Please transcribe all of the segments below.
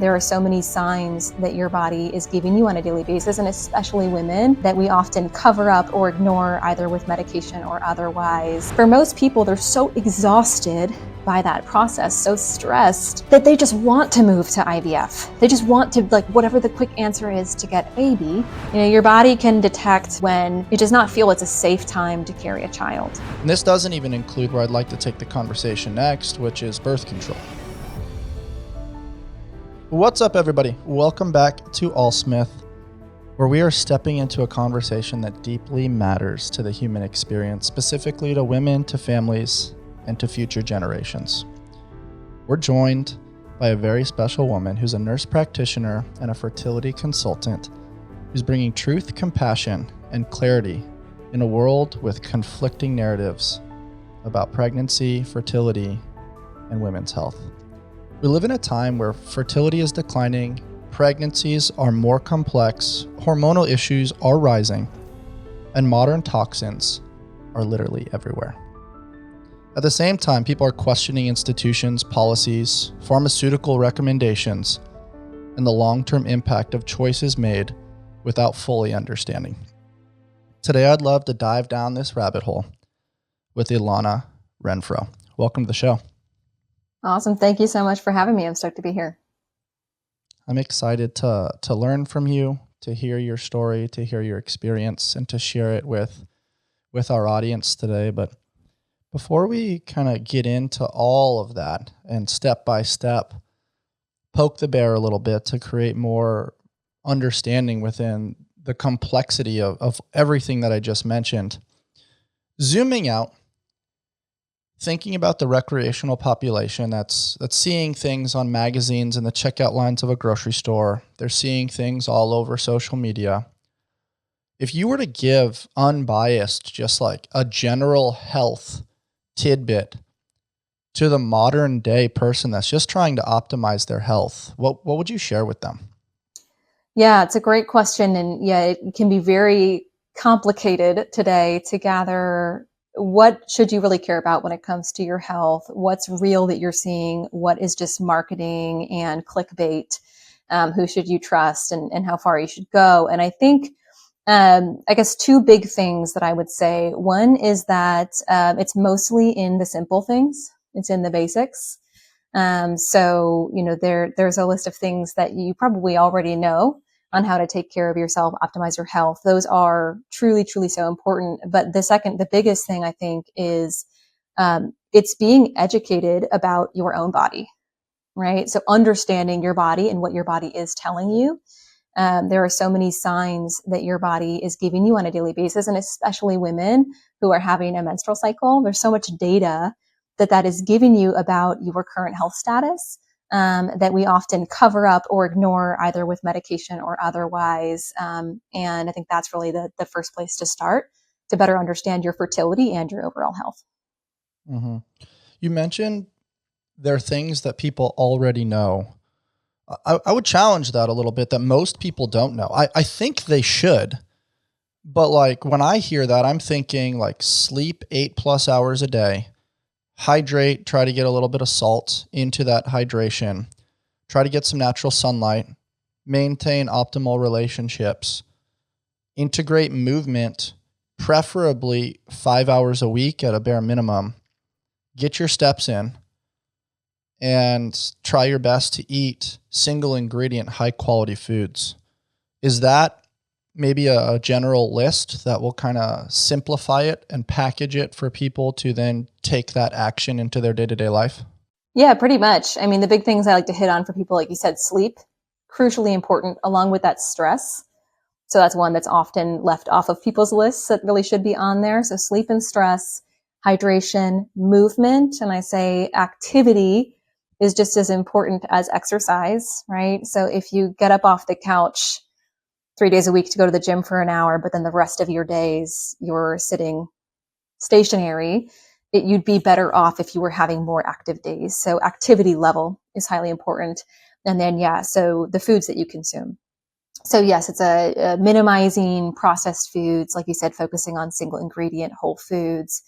There are so many signs that your body is giving you on a daily basis, and especially women, that we often cover up or ignore either with medication or otherwise. For most people, they're so exhausted by that process, so stressed, that they just want to move to IVF. They just want to, whatever the quick answer is to get a baby. Your body can detect when it does not feel it's a safe time to carry a child. And this doesn't even include where I'd like to take the conversation next, which is birth control. What's up, everybody? Welcome back to Allsmith, where we are stepping into a conversation that deeply matters to the human experience, specifically to women, to families, and to future generations. We're joined by a very special woman who's a nurse practitioner and a fertility consultant who's bringing truth, compassion, and clarity in a world with conflicting narratives about pregnancy, fertility, and women's health. We live in a time where fertility is declining, pregnancies are more complex, hormonal issues are rising, and modern toxins are literally everywhere. At the same time, people are questioning institutions, policies, pharmaceutical recommendations, and the long-term impact of choices made without fully understanding. Today, I'd love to dive down this rabbit hole with Ilana Renfroe. Welcome to the show. Awesome. Thank you so much for having me. I'm stoked to be here. I'm excited to learn from you, to hear your story, to hear your experience, and to share it with our audience today. But before we kind of get into all of that and step by step, poke the bear a little bit to create more understanding within the complexity of everything that I just mentioned, zooming out, thinking about the recreational population that's seeing things on magazines and the checkout lines of a grocery store. They're seeing things all over social media. If you were to give unbiased, just like a general health tidbit to the modern day person that's just trying to optimize their health, what would you share with them? Yeah, it's a great question. And yeah, it can be very complicated today to gather what should you really care about when it comes to your health, what's real that you're seeing, what is just marketing and clickbait, who should you trust and how far you should go. And I think, I guess two big things that I would say. One is that it's mostly in the simple things. It's in the basics. So, there's a list of things that you probably already know on how to take care of yourself, optimize your health. Those are truly, truly so important. But the biggest thing I think is it's being educated about your own body, right? So understanding your body and what your body is telling you. There are so many signs that your body is giving you on a daily basis, and especially women who are having a menstrual cycle. There's so much data that is giving you about your current health status that we often cover up or ignore either with medication or otherwise. And I think that's really the first place to start to better understand your fertility and your overall health. Mm-hmm. You mentioned there are things that people already know. I would challenge that a little bit, that most people don't know. I think they should, but when I hear that, I'm thinking sleep 8+ hours a day, hydrate, try to get a little bit of salt into that hydration, try to get some natural sunlight, maintain optimal relationships, integrate movement, preferably 5 hours a week at a bare minimum, get your steps in, and try your best to eat single ingredient, high quality foods. Is that maybe a general list that will kind of simplify it and package it for people to then take that action into their day-to-day life? Yeah, pretty much. I mean, the big things I like to hit on for people, like you said, sleep, crucially important, along with that stress. So that's one that's often left off of people's lists that really should be on there. So sleep and stress, hydration, movement, and I say activity is just as important as exercise, right? So if you get up off the couch 3 days a week to go to the gym for an hour, but then the rest of your days you're sitting stationary, you'd be better off if you were having more active days. So activity level is highly important. And then, so the foods that you consume. So yes, it's a minimizing processed foods, like you said, focusing on single ingredient whole foods.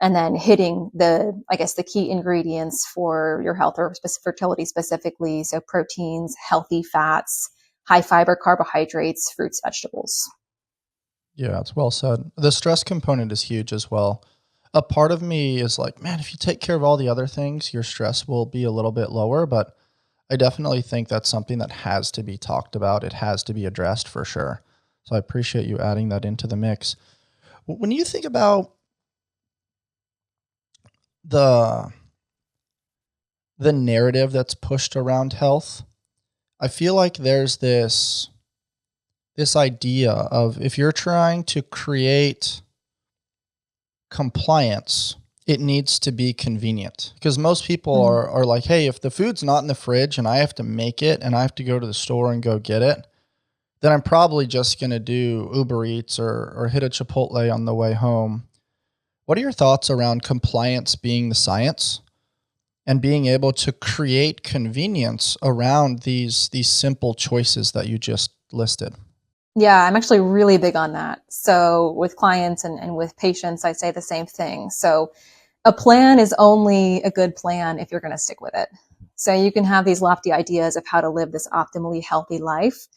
and then hitting the key ingredients for your health or fertility specifically. So proteins, healthy fats, high fiber carbohydrates, fruits, vegetables. Yeah, it's well said. The stress component is huge as well. A part of me is like, man, if you take care of all the other things, your stress will be a little bit lower. But I definitely think that's something that has to be talked about. It has to be addressed for sure. So I appreciate you adding that into the mix. When you think about the narrative that's pushed around health, I feel like there's this idea of if you're trying to create compliance, it needs to be convenient. Because most people are like, hey, if the food's not in the fridge and I have to make it and I have to go to the store and go get it, then I'm probably just going to do Uber Eats or hit a Chipotle on the way home. What are your thoughts around compliance being the science and being able to create convenience around these simple choices that you just listed? Yeah, I'm actually really big on that. So with clients and with patients, I say the same thing. So a plan is only a good plan if you're going to stick with it. So you can have these lofty ideas of how to live this optimally healthy life.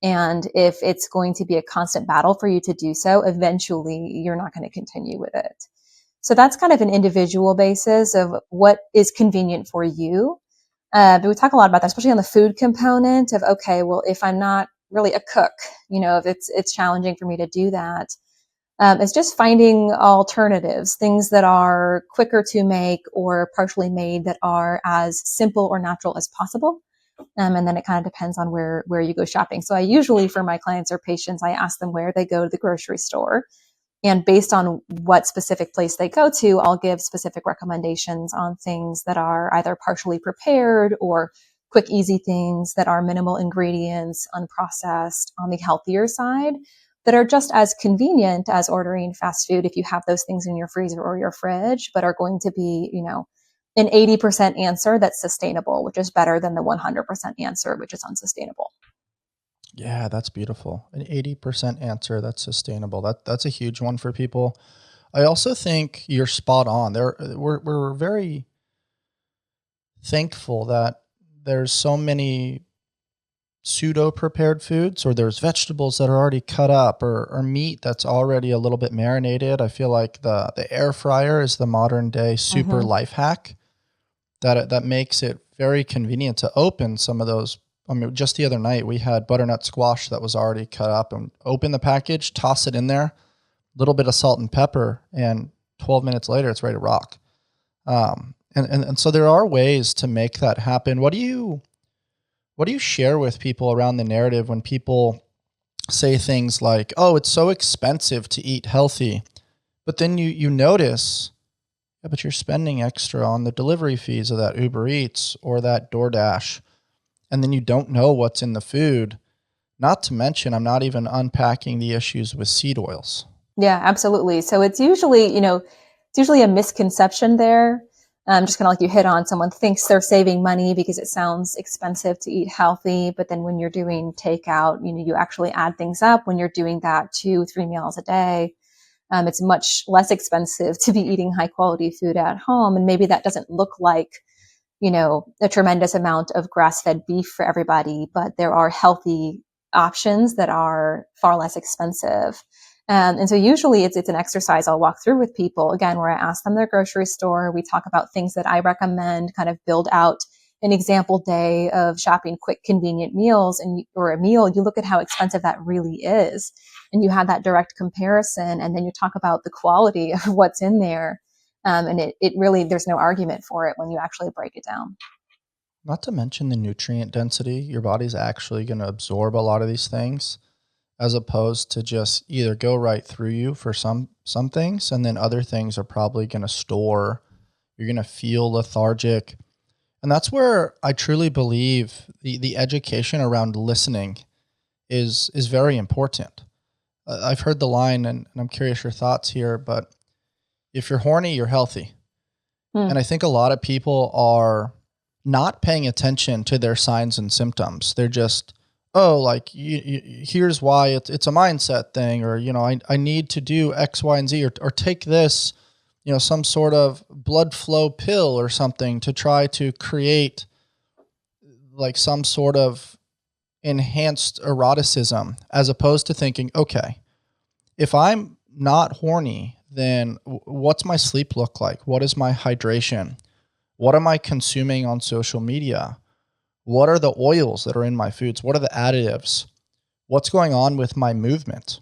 And if it's going to be a constant battle for you to do so, eventually you're not going to continue with it. So that's kind of an individual basis of what is convenient for you. But we talk a lot about that, especially on the food component of, okay, well, if I'm not really a cook, if it's challenging for me to do that, it's just finding alternatives, things that are quicker to make or partially made that are as simple or natural as possible. And then it kind of depends on where you go shopping. So I usually, for my clients or patients, I ask them where they go to the grocery store. And based on what specific place they go to, I'll give specific recommendations on things that are either partially prepared or quick, easy things that are minimal ingredients, unprocessed, on the healthier side, that are just as convenient as ordering fast food if you have those things in your freezer or your fridge, but are going to be, an 80% answer that's sustainable, which is better than the 100% answer, which is unsustainable. Yeah, that's beautiful. An 80% answer that's sustainable. That's a huge one for people. I also think you're spot on. We're very thankful that there's so many pseudo prepared foods, or there's vegetables that are already cut up, or meat that's already a little bit marinated. I feel like the air fryer is the modern day super life hack that makes it very convenient to open some of those. I mean, just the other night we had butternut squash that was already cut up, and open the package, toss it in there, a little bit of salt and pepper, and 12 minutes later it's ready to rock. And so there are ways to make that happen. What do you share with people around the narrative when people say things like, oh, it's so expensive to eat healthy, but then you notice, yeah, but you're spending extra on the delivery fees of that Uber Eats or that DoorDash, and then you don't know what's in the food. Not to mention, I'm not even unpacking the issues with seed oils. Yeah, absolutely. So it's usually a misconception there. Just kind of like you hit on, someone thinks they're saving money because it sounds expensive to eat healthy. But then when you're doing takeout, you actually add things up. When you're doing that 2-3 meals a day, it's much less expensive to be eating high quality food at home. And maybe that doesn't look like, a tremendous amount of grass-fed beef for everybody, but there are healthy options that are far less expensive. And so usually it's an exercise I'll walk through with people, again, where I ask them their grocery store. We talk about things that I recommend, kind of build out an example day of shopping quick, convenient meals, or a meal. You look at how expensive that really is, and you have that direct comparison. And then you talk about the quality of what's in there. And it really, there's no argument for it when you actually break it down. Not to mention the nutrient density. Your body's actually going to absorb a lot of these things, as opposed to just either go right through you for some things, and then other things are probably going to store. You're going to feel lethargic. And that's where I truly believe the education around listening is very important. I've heard the line, and I'm curious your thoughts here, but if you're horny, you're healthy. And I think a lot of people are not paying attention to their signs and symptoms. They're just, oh, like, here's why it's a mindset thing, or, I need to do X, Y, and Z, or take this some sort of blood flow pill or something to try to create like some sort of enhanced eroticism, as opposed to thinking, okay, if I'm not horny, then what's my sleep look like? What is my hydration? What am I consuming on social media? What are the oils that are in my foods? What are the additives? What's going on with my movement?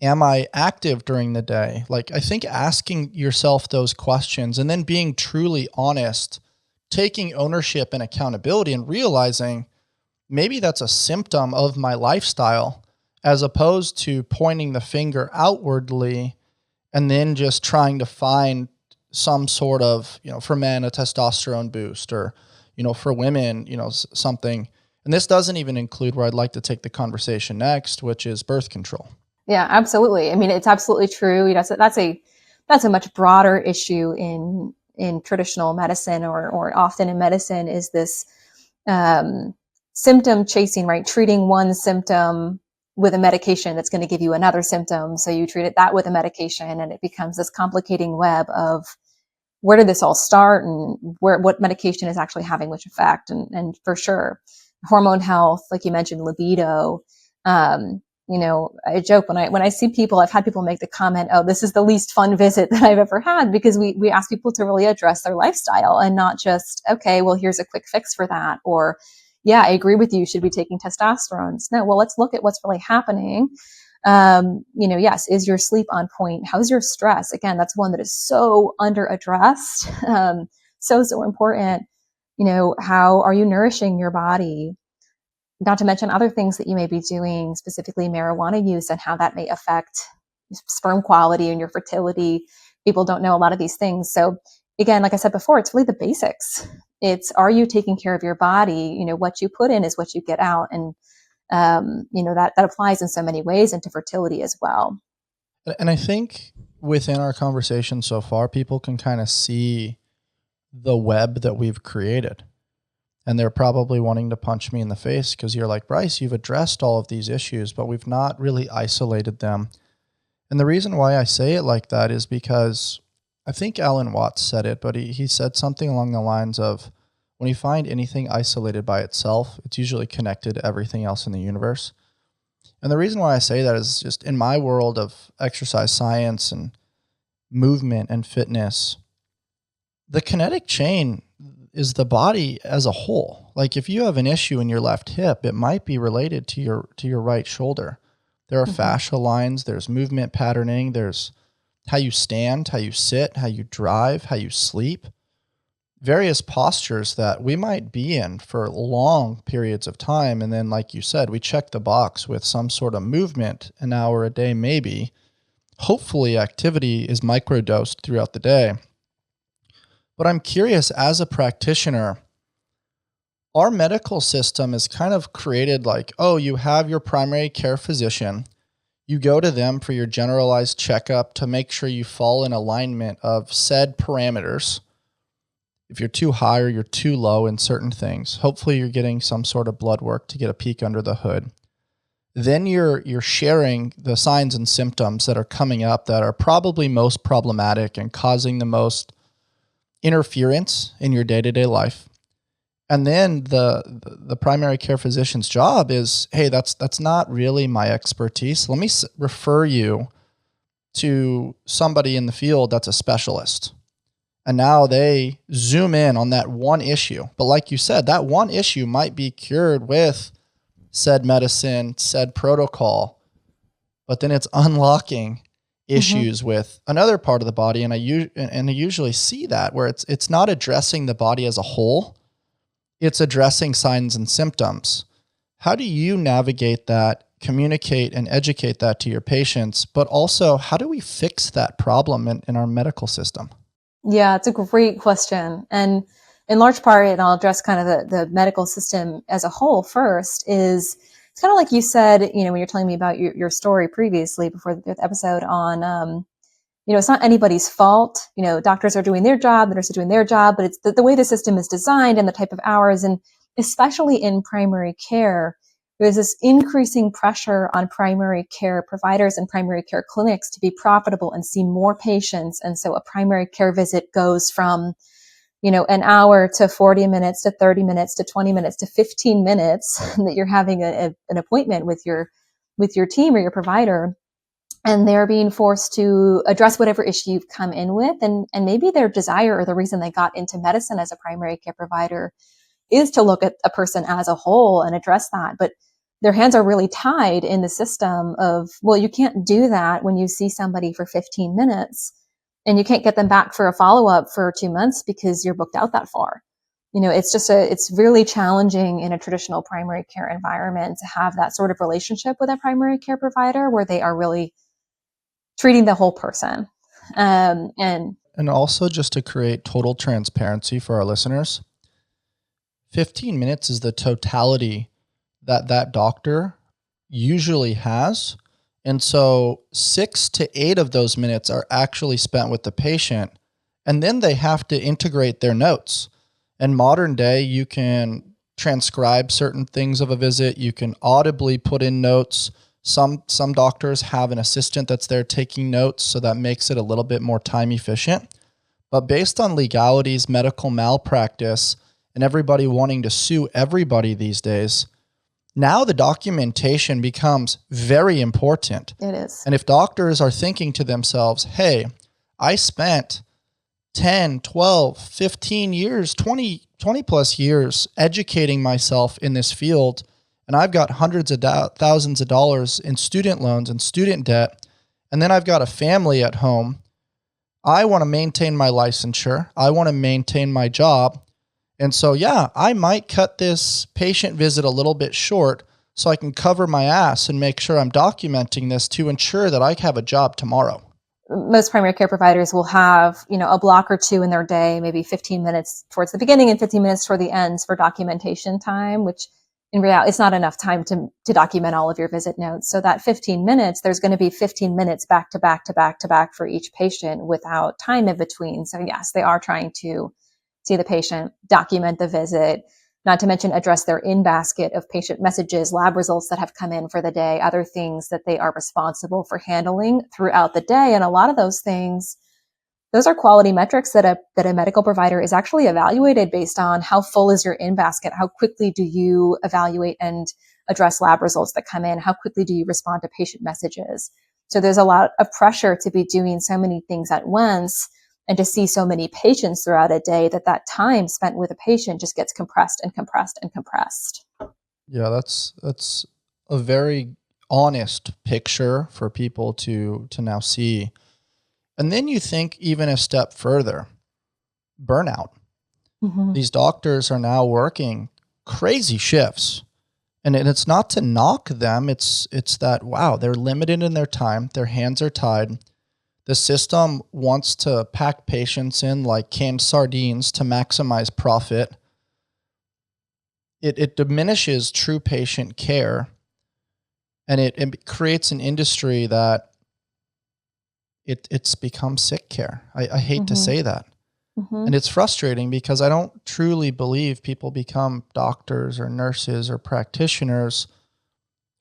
Am I active during the day? Like, I think asking yourself those questions and then being truly honest, taking ownership and accountability and realizing maybe that's a symptom of my lifestyle, as opposed to pointing the finger outwardly and then just trying to find some sort of, for men, a testosterone boost, or, for women, something. And this doesn't even include where I'd like to take the conversation next, which is birth control. Yeah, absolutely. I mean, it's absolutely true. So that's a much broader issue in traditional medicine, or often in medicine, is this symptom chasing, right? Treating one symptom with a medication that's going to give you another symptom. So you treat that with a medication, and it becomes this complicating web of where did this all start, and what medication is actually having which effect. And for sure, hormone health, like you mentioned, libido. I joke when I see people, I've had people make the comment, oh, this is the least fun visit that I've ever had, because we ask people to really address their lifestyle and not just, okay, well, here's a quick fix for that. Or, yeah, I agree with you, should be taking testosterone. No, well, let's look at what's really happening. Yes, is your sleep on point? How's your stress? Again, that's one that is so under addressed. So important. How are you nourishing your body? Not to mention other things that you may be doing, specifically marijuana use, and how that may affect sperm quality and your fertility. People don't know a lot of these things. So again, like I said before, it's really the basics. It's, are you taking care of your body? What you put in is what you get out. And, that applies in so many ways into fertility as well. And I think within our conversation so far, people can kind of see the web that we've created. And they're probably wanting to punch me in the face because you're like, Bryce, you've addressed all of these issues, but we've not really isolated them. And the reason why I say it like that is because I think Alan Watts said it, but he said something along the lines of, when you find anything isolated by itself, it's usually connected to everything else in the universe. And the reason why I say that is just in my world of exercise science and movement and fitness, the kinetic chain is the body as a whole. Like if you have an issue in your left hip, it might be related to your right shoulder. There are fascial lines, there's movement patterning, there's how you stand, how you sit, how you drive, how you sleep, various postures that we might be in for long periods of time. And then, like you said, we check the box with some sort of movement, an hour a day, maybe. Hopefully activity is microdosed throughout the day. But I'm curious, as a practitioner, our medical system is kind of created like, oh, you have your primary care physician. You go to them for your generalized checkup to make sure you fall in alignment of said parameters. If you're too high or you're too low in certain things, hopefully you're getting some sort of blood work to get a peek under the hood. Then you're sharing the signs and symptoms that are coming up that are probably most problematic and causing the most interference in your day-to-day life. And then the primary care physician's job is, hey, that's not really my expertise. Let me refer you to somebody in the field that's a specialist. And now they zoom in on that one issue. But like you said, that one issue might be cured with said medicine, said protocol, but then it's unlocking issues with another part of the body. And I usually see that where it's not addressing the body as a whole, it's addressing signs and symptoms. How do you navigate that, communicate and educate that to your patients, but also how do we fix that problem in our medical system? Yeah, it's a great question. And in large part, and I'll address kind of the medical system as a whole first, is it's kind of like you said, when you're telling me about your story previously before the episode on, it's not anybody's fault. Doctors are doing their job, the nurses are doing their job, but it's the way the system is designed and the type of hours, and especially in primary care, there's this increasing pressure on primary care providers and primary care clinics to be profitable and see more patients. And so a primary care visit goes from, an hour to 40 minutes to 30 minutes to 20 minutes to 15 minutes that you're having an appointment with your team or your provider. And they're being forced to address whatever issue you've come in with. And maybe their desire or the reason they got into medicine as a primary care provider is to look at a person as a whole and address that. But their hands are really tied in the system of, well, you can't do that when you see somebody for 15 minutes and you can't get them back for a follow-up for 2 months because you're booked out that far. It's really challenging in a traditional primary care environment to have that sort of relationship with a primary care provider where they are really treating the whole person. And also, just to create total transparency for our listeners, 15 minutes is the totality that doctor usually has. And so 6 to 8 of those minutes are actually spent with the patient. And then they have to integrate their notes. In modern day, you can transcribe certain things of a visit. You can audibly put in notes. Some doctors have an assistant that's there taking notes, so that makes it a little bit more time efficient. But based on legalities, medical malpractice, and everybody wanting to sue everybody these days, now the documentation becomes very important. it is. And if doctors are thinking to themselves, hey, I spent 10, 12, 15 years, 20 plus years educating myself in this field, and I've got hundreds of thousands of dollars in student loans and student debt, and then I've got a family at home, I want to maintain my licensure, I want to maintain my job. And so, yeah, I might cut this patient visit a little bit short so I can cover my ass and make sure I'm documenting this to ensure that I have a job tomorrow. Most primary care providers will have, a block or two in their day, maybe 15 minutes towards the beginning and 15 minutes toward the ends for documentation time, which in reality, it's not enough time to document all of your visit notes. So that 15 minutes, there's going to be 15 minutes back to back to back to back for each patient without time in between. So yes, they are trying to see the patient, document the visit, not to mention address their in-basket of patient messages, lab results that have come in for the day, other things that they are responsible for handling throughout the day. And a lot of those things, those are quality metrics that a medical provider is actually evaluated based on how full is your in-basket, how quickly do you evaluate and address lab results that come in, how quickly do you respond to patient messages. So there's a lot of pressure to be doing so many things at once and to see so many patients throughout a day that time spent with a patient just gets compressed and compressed and compressed. Yeah, that's a very honest picture for people to now see. And then you think even a step further, burnout. Mm-hmm. These doctors are now working crazy shifts. And it's not to knock them. It's that, wow, they're limited in their time. Their hands are tied. The system wants to pack patients in like canned sardines to maximize profit. It diminishes true patient care, and it creates an industry that it's become sick care. I hate mm-hmm. to say that. Mm-hmm. And it's frustrating because I don't truly believe people become doctors or nurses or practitioners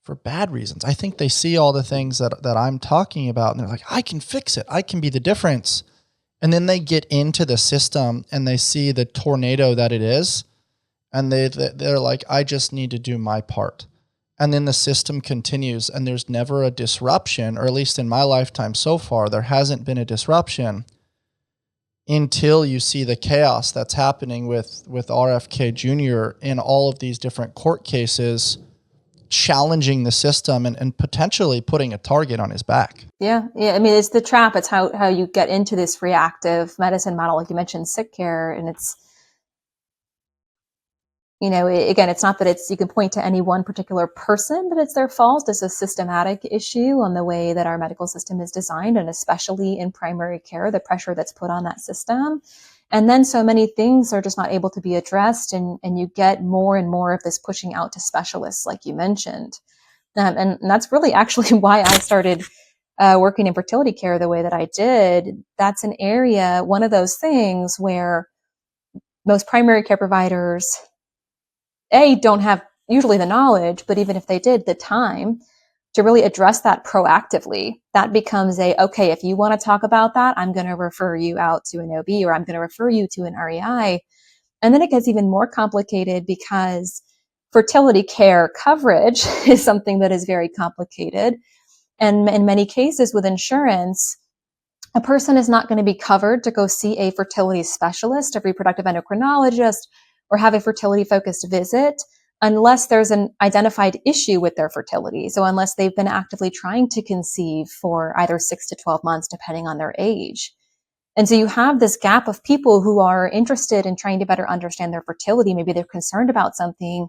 for bad reasons. I think they see all the things that I'm talking about and they're like, I can fix it. I can be the difference. And then they get into the system and they see the tornado that it is. And they're like, I just need to do my part. And then the system continues and there's never a disruption, or at least in my lifetime so far, there hasn't been a disruption until you see the chaos that's happening with RFK Jr. in all of these different court cases, challenging the system and potentially putting a target on his back. Yeah. I mean, it's the trap. It's how you get into this reactive medicine model, like you mentioned, sick care. And it's, again, it's not that you can point to any one particular person, but it's their fault. It's a systematic issue on the way that our medical system is designed, and especially in primary care, the pressure that's put on that system. And then so many things are just not able to be addressed, and you get more and more of this pushing out to specialists, like you mentioned. And that's really actually why I started working in fertility care the way that I did. That's an area, one of those things where most primary care providers, don't have usually the knowledge, but even if they did, the time to really address that proactively, that becomes okay, if you want to talk about that, I'm going to refer you out to an OB, or I'm going to refer you to an REI. And then it gets even more complicated because fertility care coverage is something that is very complicated. And in many cases with insurance, a person is not going to be covered to go see a fertility specialist, a reproductive endocrinologist, or have a fertility focused visit unless there's an identified issue with their fertility. So unless they've been actively trying to conceive for either 6 to 12 months, depending on their age. And so you have this gap of people who are interested in trying to better understand their fertility. Maybe they're concerned about something,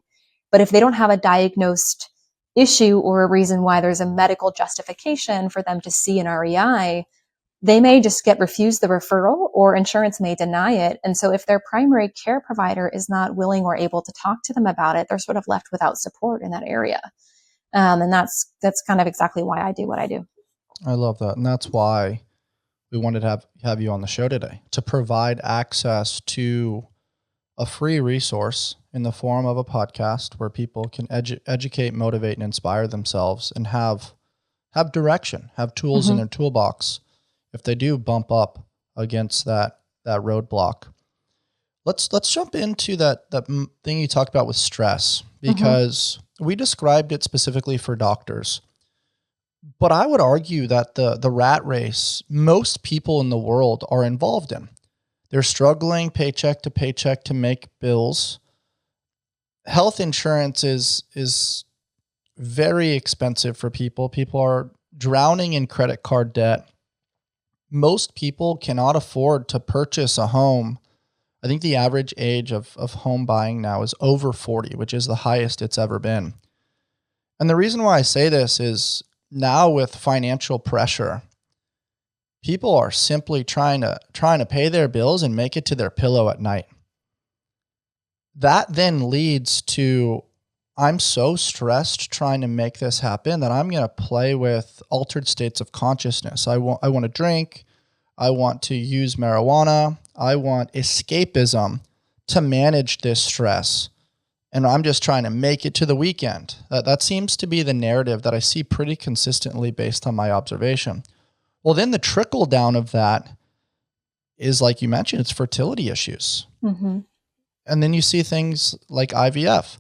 but if they don't have a diagnosed issue or a reason why there's a medical justification for them to see an REI, they may just get refused the referral, or insurance may deny it. And so if their primary care provider is not willing or able to talk to them about it, they're sort of left without support in that area. And that's kind of exactly why I do what I do. I love that. And that's why we wanted to have you on the show today, to provide access to a free resource in the form of a podcast where people can educate, motivate, and inspire themselves, and have direction, have tools in their toolbox if they do bump up against that roadblock. Let's jump into that thing you talked about with stress, because we described it specifically for doctors. But I would argue that the rat race most people in the world are involved in. They're struggling paycheck to paycheck to make bills. Health insurance is very expensive for people. People are drowning in credit card debt. Most people cannot afford to purchase a home. I think the average age of home buying now is over 40, which is the highest it's ever been. And the reason why I say this is, now with financial pressure, people are simply trying to pay their bills and make it to their pillow at night. That then leads to, I'm so stressed trying to make this happen that I'm going to play with altered states of consciousness. I want to drink. I want to use marijuana. I want escapism to manage this stress. And I'm just trying to make it to the weekend. That seems to be the narrative that I see pretty consistently based on my observation. Well, then the trickle down of that is, like you mentioned, it's fertility issues. And then you see things like IVF,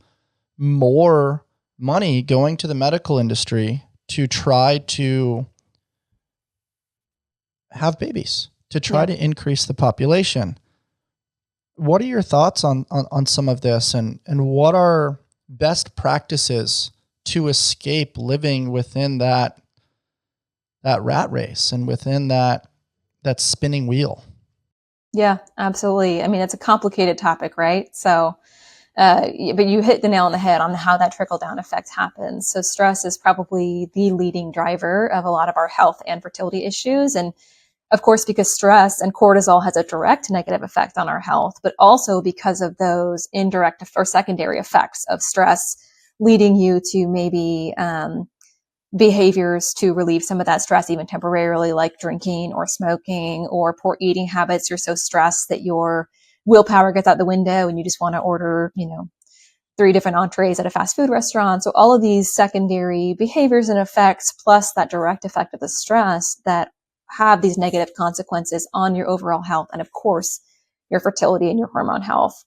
more money going to the medical industry to try to have babies, to try to increase the population. What are your thoughts on some of this, and what are best practices to escape living within that rat race and within that spinning wheel? Yeah, absolutely. I mean, it's a complicated topic, right? So, but you hit the nail on the head on how that trickle down effect happens. So stress is probably the leading driver of a lot of our health and fertility issues. And of course, because stress and cortisol has a direct negative effect on our health, but also because of those indirect or secondary effects of stress leading you to maybe behaviors to relieve some of that stress, even temporarily, like drinking or smoking or poor eating habits. You're so stressed that your willpower gets out the window and you just want to order, 3 different entrees at a fast food restaurant. So all of these secondary behaviors and effects, plus that direct effect of the stress, that have these negative consequences on your overall health, and of course your fertility and your hormone health.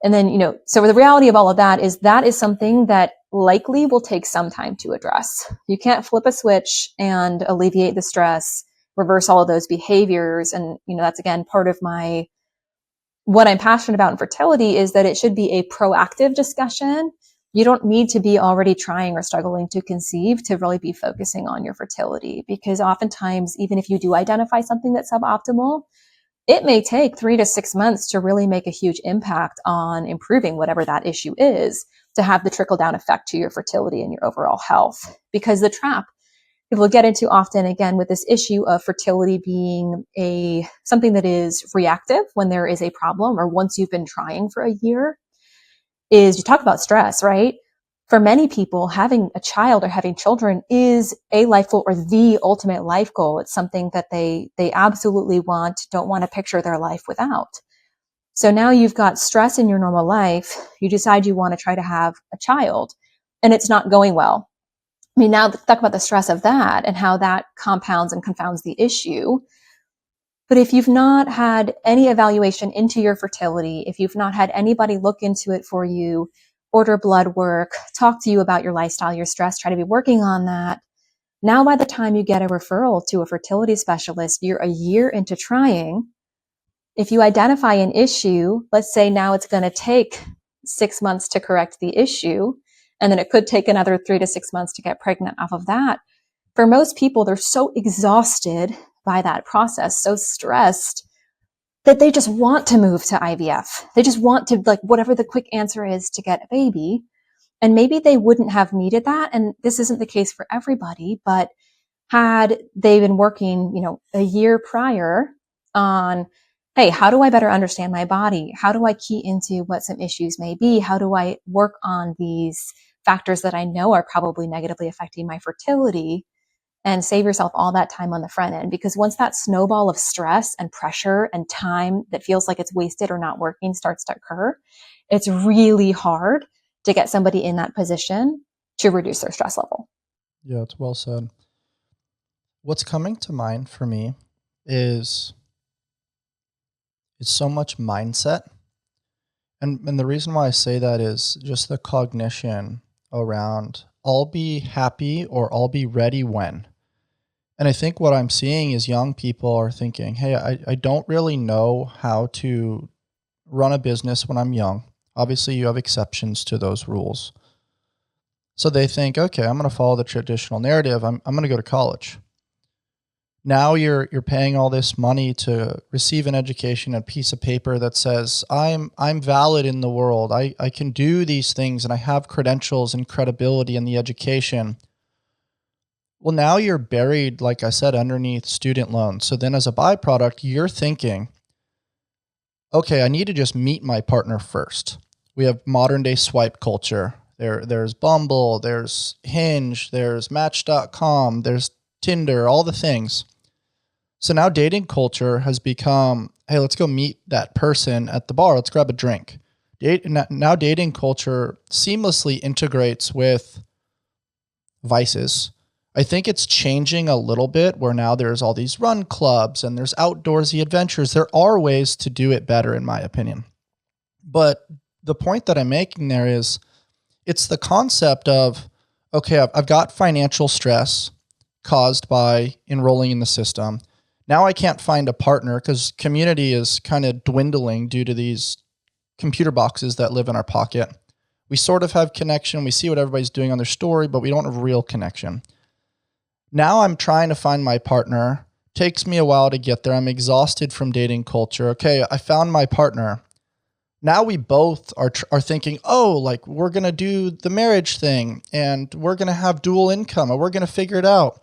And then, so the reality of all of that is something that likely will take some time to address. You can't flip a switch and alleviate the stress, reverse all of those behaviors. And, that's again, part of what I'm passionate about in fertility is that it should be a proactive discussion. You don't need to be already trying or struggling to conceive to really be focusing on your fertility, because oftentimes, even if you do identify something that's suboptimal, it may take 3 to 6 months to really make a huge impact on improving whatever that issue is, to have the trickle down effect to your fertility and your overall health. Because the trap people get into often, again, with this issue of fertility being something that is reactive when there is a problem, or once you've been trying for a year, is you talk about stress, right? For many people, having a child or having children is a life goal, or the ultimate life goal. It's something that they absolutely don't want to picture their life without. So now you've got stress in your normal life. You decide you want to try to have a child and it's not going well. I mean, now talk about the stress of that and how that compounds and confounds the issue. But if you've not had any evaluation into your fertility, if you've not had anybody look into it for you, order blood work, talk to you about your lifestyle, your stress, try to be working on that. Now, by the time you get a referral to a fertility specialist, you're a year into trying. If you identify an issue, let's say now it's going to take 6 months to correct the issue, and then it could take another 3 to 6 months to get pregnant off of that. For most people, they're so exhausted by that process, so stressed that they just want to move to IVF. They just want to, like, whatever the quick answer is to get a baby. And maybe they wouldn't have needed that. And this isn't the case for everybody, but had they been working, a year prior on, hey, how do I better understand my body? How do I key into what some issues may be? How do I work on these factors that I know are probably negatively affecting my fertility? And save yourself all that time on the front end. Because once that snowball of stress and pressure and time that feels like it's wasted or not working starts to occur, it's really hard to get somebody in that position to reduce their stress level. Yeah, it's well said. What's coming to mind for me is it's so much mindset. And the reason why I say that is just the cognition around I'll be happy or I'll be ready when. And I think what I'm seeing is young people are thinking, hey, I don't really know how to run a business when I'm young. Obviously, you have exceptions to those rules. So they think, okay, I'm going to follow the traditional narrative. I'm going to go to college. Now you're paying all this money to receive an education, a piece of paper that says, I'm valid in the world. I can do these things and I have credentials and credibility in the education. Well, now you're buried, like I said, underneath student loans. So then as a byproduct, you're thinking, okay, I need to just meet my partner first. We have modern day swipe culture. There's Bumble, there's Hinge, there's Match.com, there's Tinder, all the things. So now dating culture has become, hey, let's go meet that person at the bar. Let's grab a drink. Now dating culture seamlessly integrates with vices. I think it's changing a little bit where now there's all these run clubs and there's outdoorsy adventures. There are ways to do it better, in my opinion. But the point that I'm making there is it's the concept of, okay, I've got financial stress caused by enrolling in the system. Now I can't find a partner because community is kind of dwindling due to these computer boxes that live in our pocket. We sort of have connection. We see what everybody's doing on their story, but we don't have real connection. Now I'm trying to find my partner. Takes me a while to get there. I'm exhausted from dating culture. Okay, I found my partner. Now we both are thinking, oh, like we're going to do the marriage thing and we're going to have dual income and we're going to figure it out.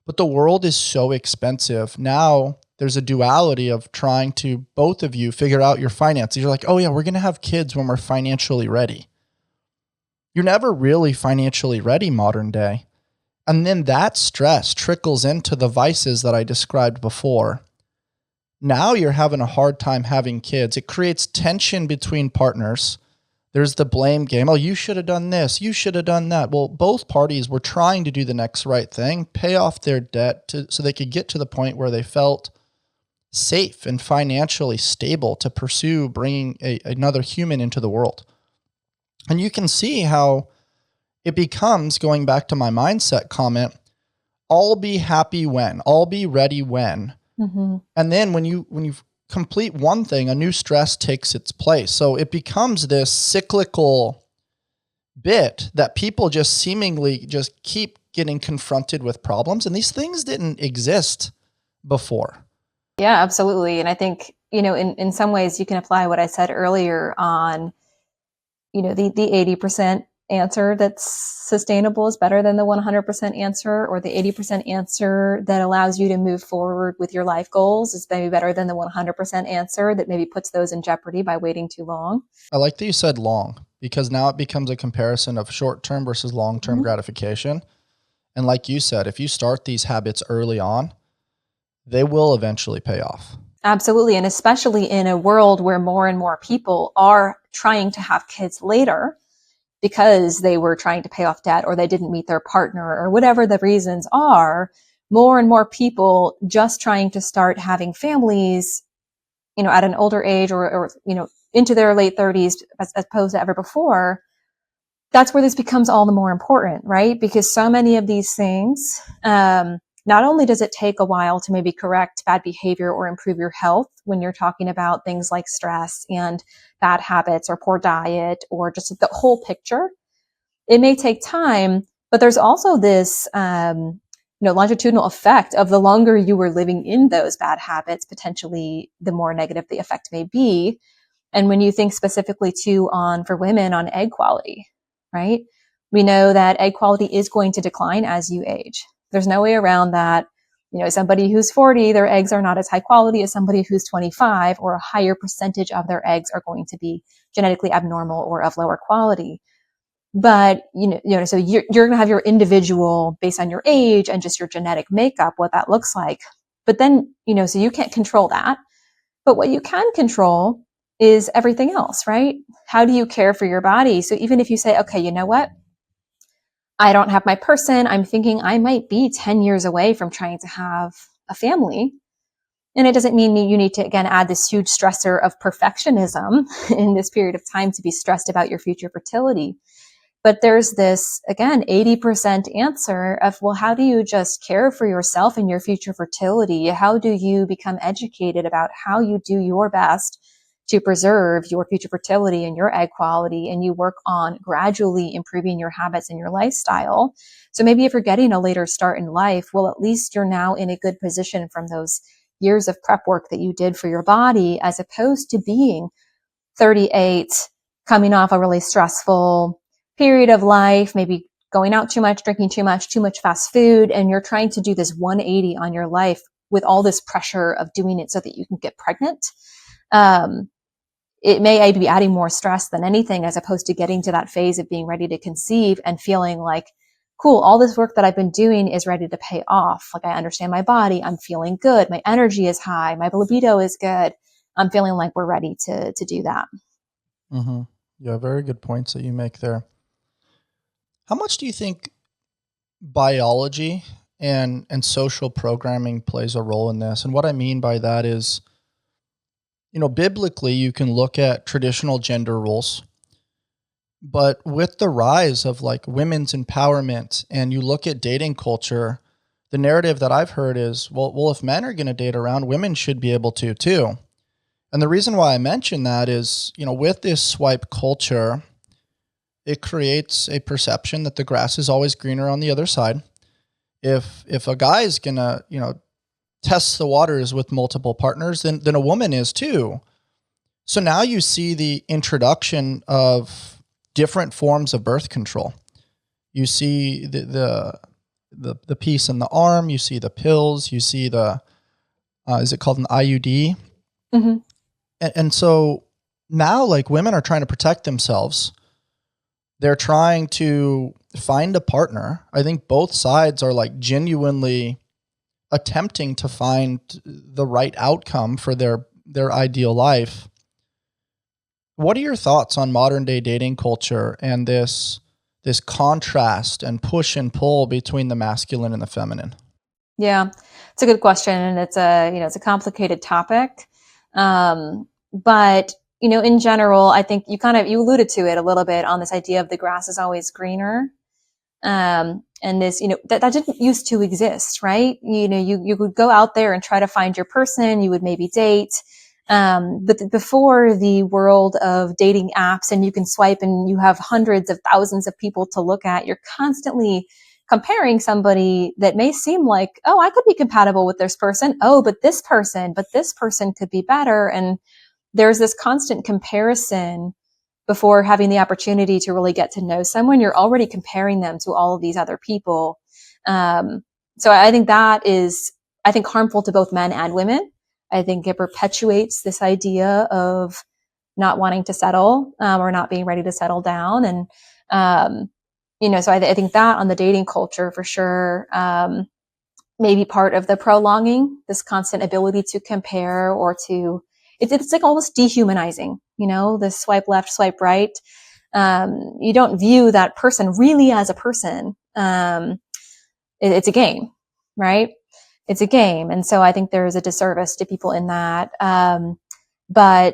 But the world is so expensive. Now there's a duality of trying to both of you figure out your finances. You're like, oh yeah, we're going to have kids when we're financially ready. You're never really financially ready modern day. And then that stress trickles into the vices that I described before. Now you're having a hard time having kids. It creates tension between partners. There's the blame game. Oh, you should have done this. You should have done that. Well, both parties were trying to do the next right thing, pay off their debt so they could get to the point where they felt safe and financially stable to pursue bringing another human into the world. And you can see how it becomes, going back to my mindset comment, I'll be happy when, I'll be ready when. Mm-hmm. And then when you complete one thing, a new stress takes its place. So it becomes this cyclical bit that people just seemingly just keep getting confronted with problems. And these things didn't exist before. Yeah, absolutely. And I think, in some ways you can apply what I said earlier on, the 80% answer that's sustainable is better than the 100% answer, or the 80% answer that allows you to move forward with your life goals is maybe better than the 100% answer that maybe puts those in jeopardy by waiting too long. I like that you said long, because now it becomes a comparison of short-term versus long-term gratification. And like you said, if you start these habits early on, they will eventually pay off. Absolutely. And especially in a world where more and more people are trying to have kids later because they were trying to pay off debt or they didn't meet their partner or whatever the reasons are, more and more people just trying to start having families, at an older age or into their late 30s as opposed to ever before. That's where this becomes all the more important, right? Because so many of these things, not only does it take a while to maybe correct bad behavior or improve your health when you're talking about things like stress and bad habits or poor diet or just the whole picture, it may take time, but there's also this, longitudinal effect of the longer you were living in those bad habits, potentially the more negative the effect may be. And when you think specifically too for women on egg quality, right? We know that egg quality is going to decline as you age. There's no way around that. Somebody who's 40, their eggs are not as high quality as somebody who's 25, or a higher percentage of their eggs are going to be genetically abnormal or of lower quality. But, so you're going to have your individual based on your age and just your genetic makeup, what that looks like. But then, so you can't control that. But what you can control is everything else, right? How do you care for your body? So even if you say, okay, you know what? I don't have my person. I'm thinking I might be 10 years away from trying to have a family. And it doesn't mean you need to, again, add this huge stressor of perfectionism in this period of time to be stressed about your future fertility. But there's this, again, 80% answer of, well, how do you just care for yourself and your future fertility? How do you become educated about how you do your best to preserve your future fertility and your egg quality? And you work on gradually improving your habits and your lifestyle. So maybe if you're getting a later start in life, well, at least you're now in a good position from those years of prep work that you did for your body, as opposed to being 38, coming off a really stressful period of life, maybe going out too much, drinking too much fast food, and you're trying to do this 180 on your life with all this pressure of doing it so that you can get pregnant. It may be adding more stress than anything, as opposed to getting to that phase of being ready to conceive and feeling like, cool, all this work that I've been doing is ready to pay off. Like, I understand my body. I'm feeling good. My energy is high. My libido is good. I'm feeling like we're ready to do that. Mm-hmm. Yeah, very good points that you make there. How much do you think biology and social programming plays a role in this? And what I mean by that is, biblically, you can look at traditional gender roles, but with the rise of like women's empowerment and you look at dating culture, the narrative that I've heard is, well, if men are going to date around, women should be able to too. And the reason why I mention that is, with this swipe culture, it creates a perception that the grass is always greener on the other side. If a guy is gonna, test the waters with multiple partners, then a woman is too. So now you see the introduction of different forms of birth control. You see the piece in the arm, you see the pills, you see the is it called an IUD? Mm-hmm. And so now, like, women are trying to protect themselves. They're trying to find a partner. I think both sides are like genuinely attempting to find the right outcome for their ideal life. What are your thoughts on modern day dating culture and this contrast and push and pull between the masculine and the feminine? Yeah, it's a good question, and it's a complicated topic. But in general, I think you alluded to it a little bit on this idea of the grass is always greener. And this, that didn't used to exist, right? You would go out there and try to find your person, you would maybe date. But before the world of dating apps and you can swipe and you have hundreds of thousands of people to look at, you're constantly comparing somebody that may seem like, oh, I could be compatible with this person. Oh, but this person could be better. And there's this constant comparison before having the opportunity to really get to know someone. You're already comparing them to all of these other people. So I think that is, harmful to both men and women. I think it perpetuates this idea of not wanting to settle, or not being ready to settle down. And, so I think that on the dating culture for sure. maybe part of the prolonging, this constant ability to compare or to, it's like almost dehumanizing, this swipe left, swipe right. You don't view that person really as a person. It's a game, right? It's a game. And so I think there is a disservice to people in that. And I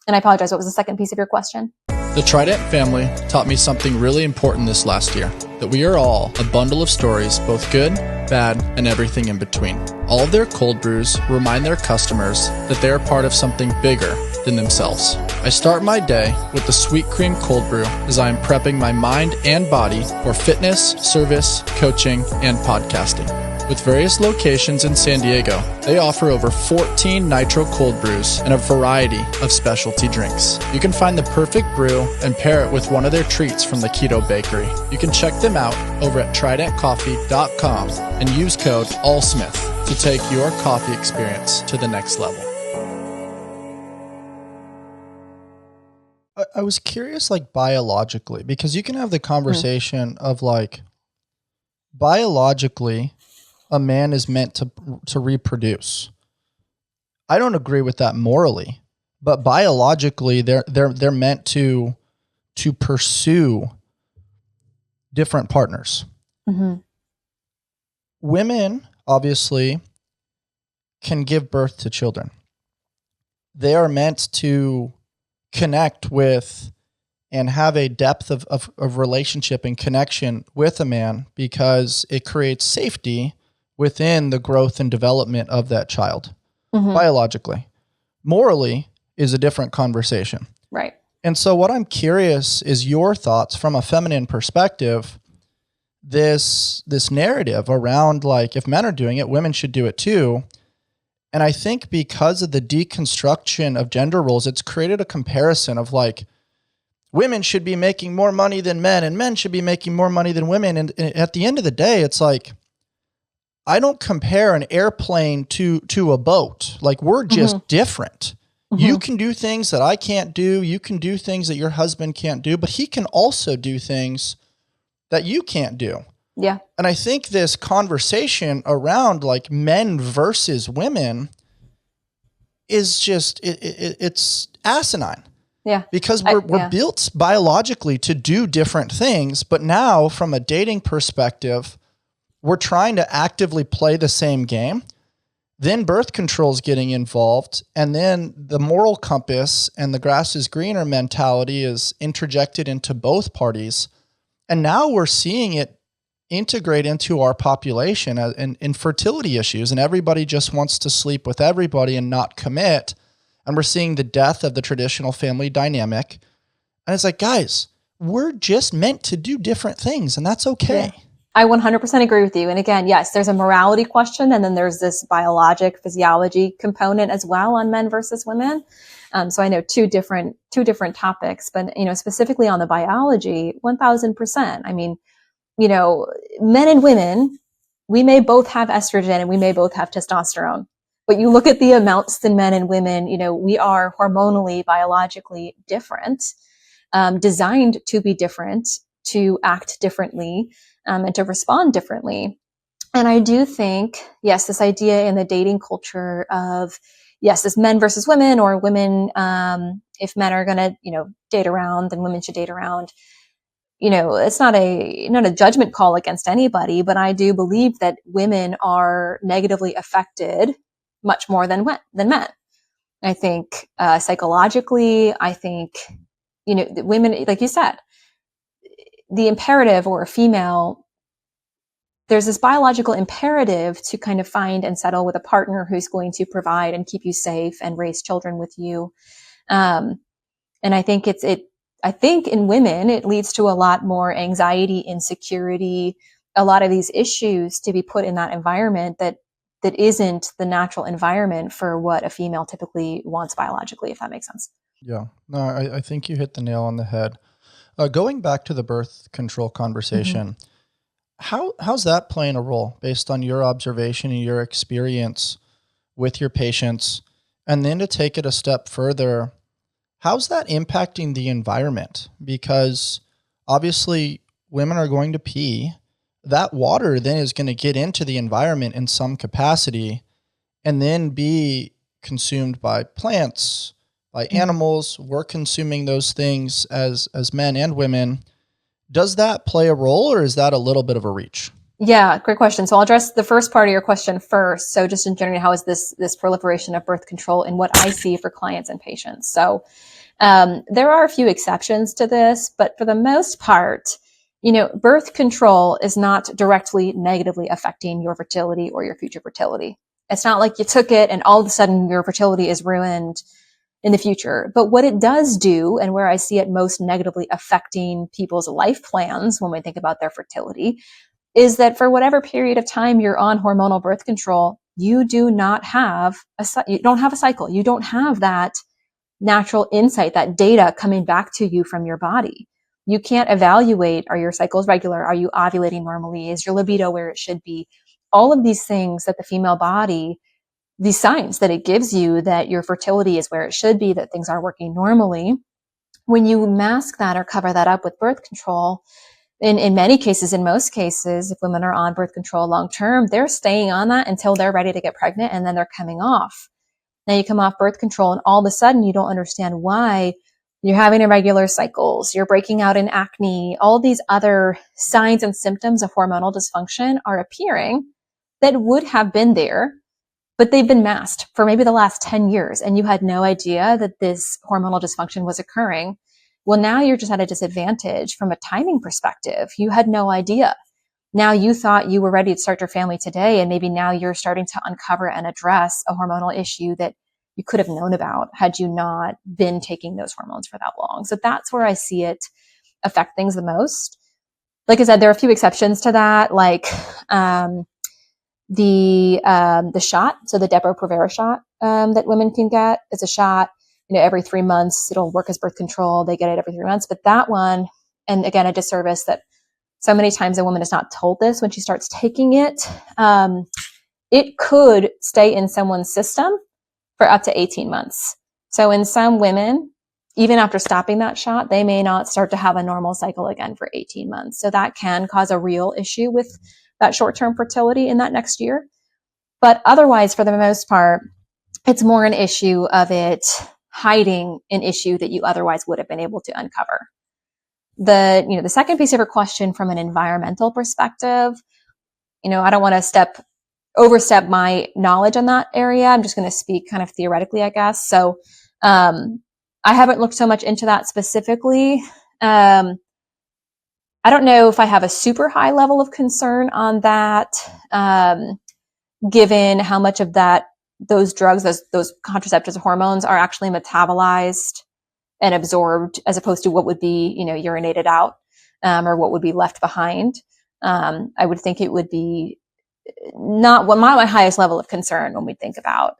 apologize. What was the second piece of your question? The Trident family taught me something really important this last year, that we are all a bundle of stories, both good, bad, and everything in between. All of their cold brews remind their customers that they are part of something bigger than themselves. I start my day with the Sweet Cream Cold Brew as I am prepping my mind and body for fitness, service, coaching, and podcasting. With various locations in San Diego, they offer over 14 nitro cold brews and a variety of specialty drinks. You can find the perfect brew and pair it with one of their treats from the Keto Bakery. You can check them out over at tridentcoffee.com and use code ALLSMITH to take your coffee experience to the next level. I was curious, biologically, because you can have the conversation of biologically, a man is meant to reproduce. I don't agree with that morally, but biologically they're meant to pursue different partners. Mm-hmm. Women obviously can give birth to children. They are meant to connect with and have a depth of relationship and connection with a man because it creates safety within the growth and development of that child, biologically. Morally is a different conversation. Right. And so what I'm curious is your thoughts from a feminine perspective, this narrative around if men are doing it, women should do it too. And I think because of the deconstruction of gender roles, it's created a comparison of women should be making more money than men and men should be making more money than women. And at the end of the day, it's I don't compare an airplane to a boat. We're just different. Mm-hmm. You can do things that I can't do. You can do things that your husband can't do, but he can also do things that you can't do. Yeah. And I think this conversation around men versus women is just, it's asinine. Yeah. Because we're built biologically to do different things, but now from a dating perspective, we're trying to actively play the same game. Then birth control is getting involved. And then the moral compass and the grass is greener mentality is interjected into both parties. And now we're seeing it integrate into our population in fertility issues. And everybody just wants to sleep with everybody and not commit. And we're seeing the death of the traditional family dynamic. And it's guys, we're just meant to do different things. And that's okay. Yeah. I 100% agree with you. And again, yes, there's a morality question, and then there's this biologic physiology component as well on men versus women. So I know two different topics, but specifically on the biology, 1000%. I mean, men and women, we may both have estrogen and we may both have testosterone, but you look at the amounts in men and women, we are hormonally, biologically different, designed to be different, to act differently, and to respond differently. And I do think, yes, this idea in the dating culture of, yes, this men versus women, or women, if men are going to, date around, then women should date around. It's not a judgment call against anybody, but I do believe that women are negatively affected much more than men. I think psychologically, I think, women, like you said, the imperative, or a female, there's this biological imperative to kind of find and settle with a partner who's going to provide and keep you safe and raise children with you. And I think I think in women, it leads to a lot more anxiety, insecurity, a lot of these issues to be put in that environment that isn't the natural environment for what a female typically wants biologically, if that makes sense. Yeah, no, I think you hit the nail on the head. Going back to the birth control conversation, how's that playing a role based on your observation and your experience with your patients? And then to take it a step further, how's that impacting the environment? Because obviously women are going to pee. that water then is going to get into the environment in some capacity and then be consumed by plants, by animals. We're consuming those things as men and women. Does that play a role, or is that a little bit of a reach? Yeah, great question. So I'll address the first part of your question first. So just in general, how is this proliferation of birth control and what I see for clients and patients? So there are a few exceptions to this, but for the most part, birth control is not directly negatively affecting your fertility or your future fertility. It's not like you took it and all of a sudden your fertility is ruined in the future. But what it does do, and where I see it most negatively affecting people's life plans when we think about their fertility, is that for whatever period of time you're on hormonal birth control, you don't have a cycle. You don't have that natural insight, that data coming back to you from your body. You can't evaluate, are your cycles regular? Are you ovulating normally? Is your libido where it should be? All of these things that the female body, these signs that it gives you that your fertility is where it should be, that things are working normally. When you mask that or cover that up with birth control, in many cases, in most cases, if women are on birth control long term, they're staying on that until they're ready to get pregnant, and then they're coming off. Now you come off birth control and all of a sudden you don't understand why you're having irregular cycles, you're breaking out in acne, all these other signs and symptoms of hormonal dysfunction are appearing that would have been there, but they've been masked for maybe the last 10 years and you had no idea that this hormonal dysfunction was occurring. Well, now you're just at a disadvantage from a timing perspective. You had no idea. Now you thought you were ready to start your family today, and maybe now you're starting to uncover and address a hormonal issue that you could have known about had you not been taking those hormones for that long. So that's where I see it affect things the most. Like I said, there are a few exceptions to that, like the shot. So the Depo-Provera shot that women can get is a shot, every 3 months. It'll work as birth control. They get it every 3 months. But that one, and again, a disservice that so many times a woman is not told this when she starts taking it. It could stay in someone's system for up to 18 months. So in some women, even after stopping that shot, they may not start to have a normal cycle again for 18 months. So that can cause a real issue with that short-term fertility in that next year. But otherwise, for the most part, it's more an issue of it hiding an issue that you otherwise would have been able to uncover. The second piece of your question from an environmental perspective, I don't want to overstep my knowledge on that area. I'm just going to speak kind of theoretically, I guess. So, I haven't looked so much into that specifically. I don't know if I have a super high level of concern on that, given how much of those drugs, those contraceptives, hormones are actually metabolized and absorbed, as opposed to what would be, urinated out, or what would be left behind. I would think it would be not my highest level of concern when we think about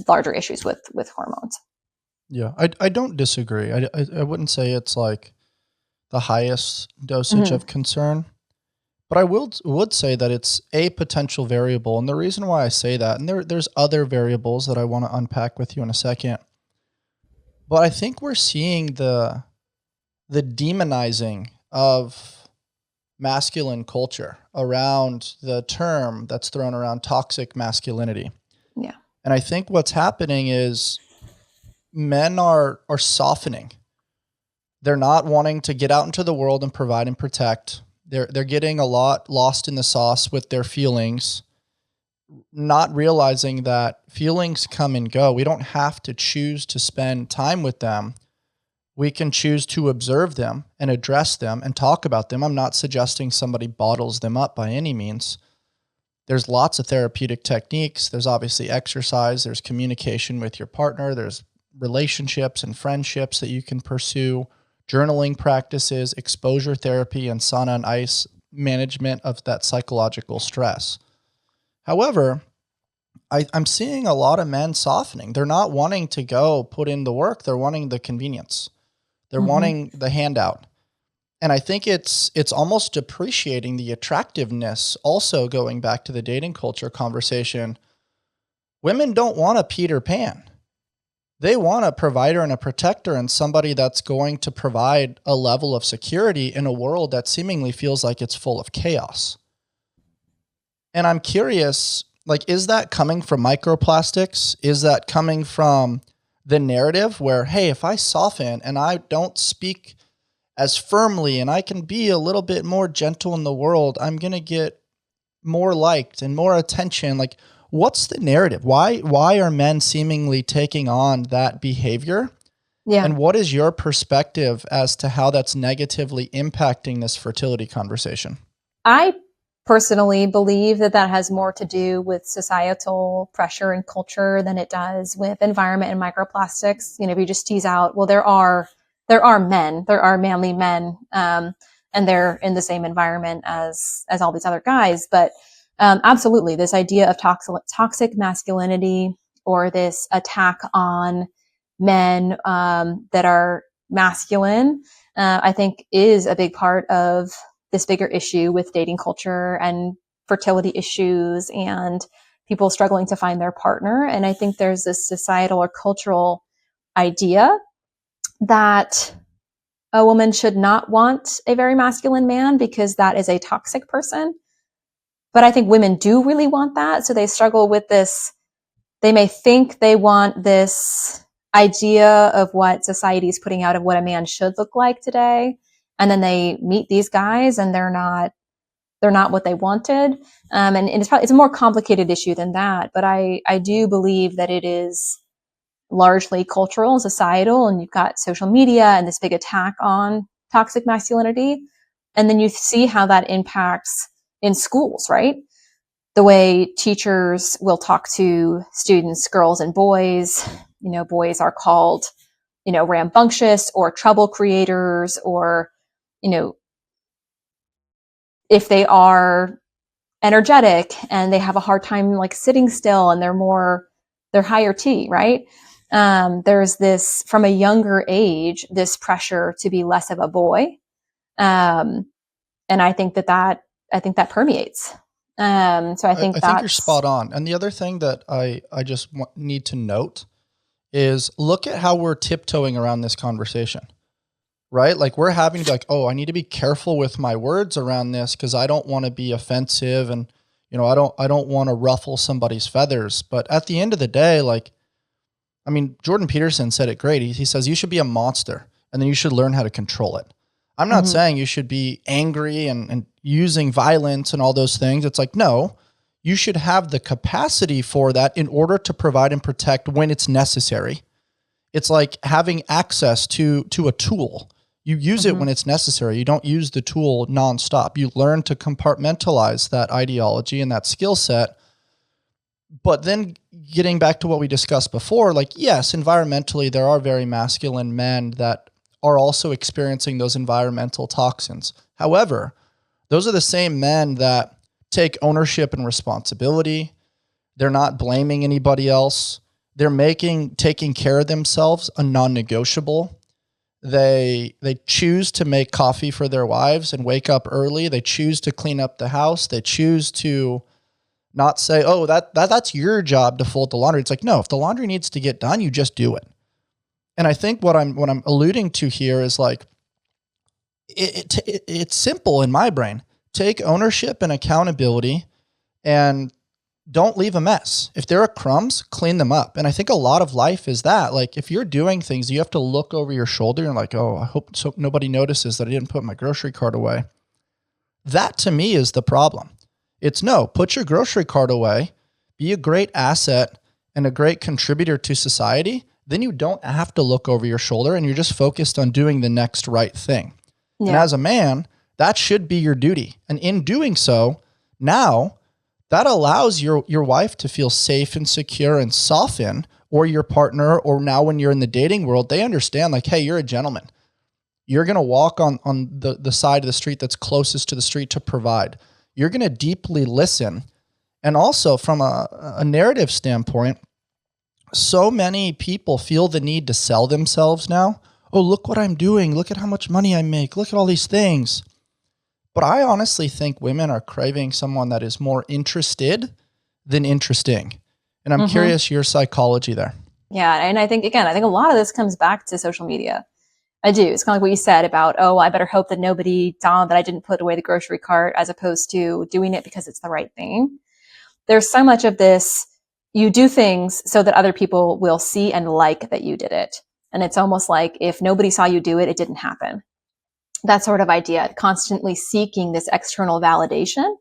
larger issues with hormones. Yeah, I don't disagree. I wouldn't say it's like the highest dosage of concern, but I would say that it's a potential variable. And the reason why I say that, and there's other variables that I want to unpack with you in a second, but I think we're seeing the demonizing of masculine culture around the term that's thrown around, toxic masculinity. Yeah. And I think what's happening is men are softening. They're not wanting to get out into the world and provide and protect. They're getting a lot lost in the sauce with their feelings, not realizing that feelings come and go. We don't have to choose to spend time with them. We can choose to observe them and address them and talk about them. I'm not suggesting somebody bottles them up by any means. There's lots of therapeutic techniques. There's obviously exercise. There's communication with your partner. There's relationships and friendships that you can pursue, journaling practices, exposure therapy, and sauna and ice management of that psychological stress. However, I'm seeing a lot of men softening. They're not wanting to go put in the work. They're wanting the convenience. They're wanting the handout. And I think it's almost depreciating the attractiveness. Also, going back to the dating culture conversation, women don't want a Peter Pan. They want a provider and a protector and somebody that's going to provide a level of security in a world that seemingly feels like it's full of chaos. And I'm curious, like, is that coming from microplastics? Is that coming from the narrative where, hey, if I soften and I don't speak as firmly and I can be a little bit more gentle in the world, I'm going to get more liked and more attention? Like, what's the narrative? Why are men seemingly taking on that behavior? Yeah. And what is your perspective as to how that's negatively impacting this fertility conversation? I personally believe that that has more to do with societal pressure and culture than it does with environment and microplastics. You know, if you just tease out, well, there are men, there are manly men, and they're in the same environment as all these other guys. But absolutely, this idea of toxic masculinity, or this attack on men that are masculine, I think is a big part of this bigger issue with dating culture and fertility issues and people struggling to find their partner. And I think there's this societal or cultural idea that a woman should not want a very masculine man because that is a toxic person. But I think women do really want that. So they struggle with this. They may think they want this idea of what society is putting out of what a man should look like today. And then they meet these guys and they're not what they wanted. And it's a more complicated issue than that. But I do believe that it is largely cultural and societal, and you've got social media and this big attack on toxic masculinity. And then you see how that impacts in schools, right? The way teachers will talk to students, girls and boys. You know, boys are called, you know, rambunctious or trouble creators, or, you know, if they are energetic and they have a hard time like sitting still and they're higher T, right? There's this, from a younger age, this pressure to be less of a boy. And I think that permeates. So I think you're spot on. And the other thing that I just need to note is look at how we're tiptoeing around this conversation, right? Like, we're having to be like, oh, I need to be careful with my words around this because I don't want to be offensive, and, you know, I don't want to ruffle somebody's feathers. But at the end of the day, like, I mean, Jordan Peterson said it great. He says you should be a monster and then you should learn how to control it. I'm not saying you should be angry and using violence and all those things. It's like, no, you should have the capacity for that in order to provide and protect when it's necessary. It's like having access to a tool. You use it when it's necessary. You don't use the tool nonstop. You learn to compartmentalize that ideology and that skill set. But then getting back to what we discussed before, like, yes, environmentally, there are very masculine men that are also experiencing those environmental toxins. However, those are the same men that take ownership and responsibility. They're not blaming anybody else. They're taking care of themselves a non-negotiable. They choose to make coffee for their wives and wake up early. They choose to clean up the house. They choose to not say, oh, that's your job to fold the laundry. It's like, no, if the laundry needs to get done, you just do it. And I think what I'm alluding to here is like, it's simple in my brain. Take ownership and accountability and don't leave a mess. If there are crumbs, clean them up. And I think a lot of life is that. Like, if you're doing things, you have to look over your shoulder and like, oh, I hope so nobody notices that I didn't put my grocery cart away. That to me is the problem. It's no, put your grocery cart away, be a great asset and a great contributor to society. Then you don't have to look over your shoulder and you're just focused on doing the next right thing. Yeah. And as a man, that should be your duty. And in doing so, now that allows your wife to feel safe and secure and soften, or your partner, or now when you're in the dating world, they understand like, hey, you're a gentleman. You're going to walk on the side of the street that's closest to the street to provide. You're going to deeply listen. And also from a narrative standpoint, so many people feel the need to sell themselves now. Oh, look what I'm doing. Look at how much money I make. Look at all these things. But I honestly think women are craving someone that is more interested than interesting. And I'm curious your psychology there. Yeah. And I think, again, I think a lot of this comes back to social media. I do. It's kind of like what you said about, oh, I better hope that nobody saw that I didn't put away the grocery cart, as opposed to doing it because it's the right thing. There's so much of this. You do things so that other people will see and like that you did it. And it's almost like if nobody saw you do it, it didn't happen. That sort of idea, constantly seeking this external validation,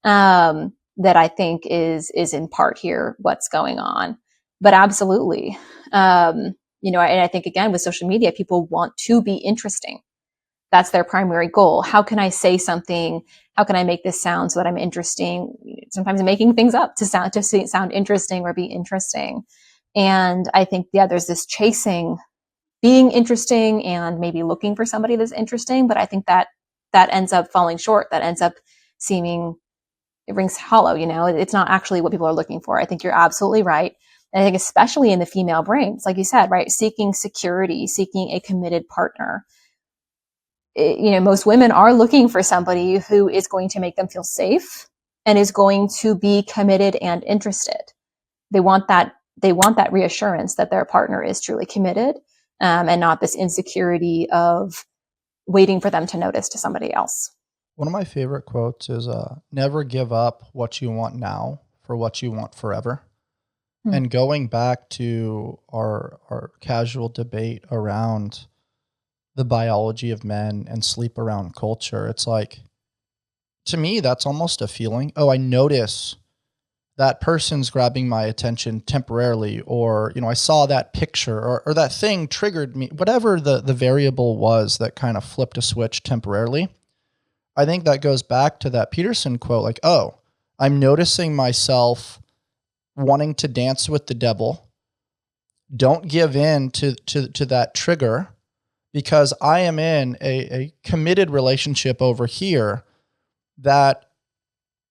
that I think is in part here what's going on. But absolutely, and I think again with social media, people want to be interesting. That's their primary goal. How can I say something? How can I make this sound so that I'm interesting? Sometimes making things up to sound interesting or be interesting. And I think, yeah, there's this chasing being interesting and maybe looking for somebody that's interesting. But I think that ends up falling short. That ends up seeming, it rings hollow. It's not actually what people are looking for. I think you're absolutely right. And I think especially in the female brains, like you said, right, seeking security, seeking a committed partner. Most women are looking for somebody who is going to make them feel safe and is going to be committed and interested. They want that reassurance that their partner is truly committed, and not this insecurity of waiting for them to notice to somebody else. One of my favorite quotes is, never give up what you want now for what you want forever. And going back to our casual debate around the biology of men and sleep around culture, it's like, to me, that's almost a feeling. Oh, I notice that person's grabbing my attention temporarily, or, I saw that picture or that thing triggered me, whatever the variable was that kind of flipped a switch temporarily. I think that goes back to that Peterson quote, like, oh, I'm noticing myself wanting to dance with the devil. Don't give in to that trigger, because I am in a committed relationship over here that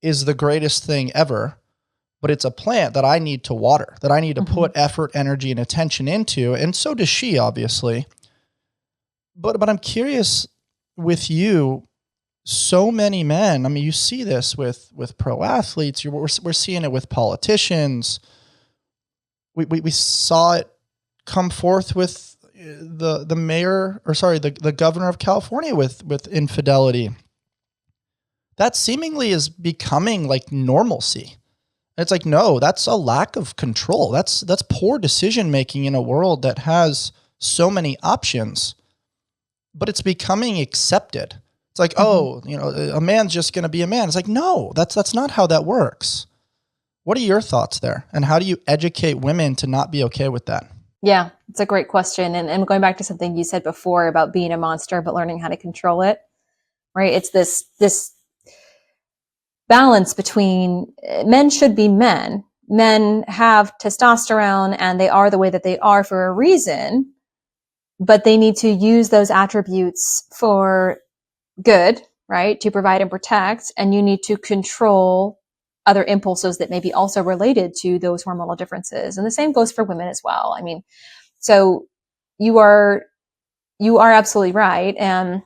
is the greatest thing ever, but it's a plant that I need to water, that I need to put effort, energy, and attention into. And so does she, obviously. But I'm curious with you, so many men, I mean, you see this with pro athletes, we're seeing it with politicians. We saw it come forth with the mayor, or sorry, the governor of California with infidelity. That seemingly is becoming like normalcy. It's like, no, that's a lack of control. That's poor decision making in a world that has so many options, but it's becoming accepted. It's like, oh, a man's just going to be a man. It's like, no, that's not how that works. What are your thoughts there? And how do you educate women to not be okay with that? Yeah, it's a great question. And going back to something you said before about being a monster, but learning how to control it, right? It's this balance between men should be men. Men have testosterone and they are the way that they are for a reason, but they need to use those attributes for good, right? To provide and protect. And you need to control other impulses that may be also related to those hormonal differences. And the same goes for women as well. I mean, so you are absolutely right. And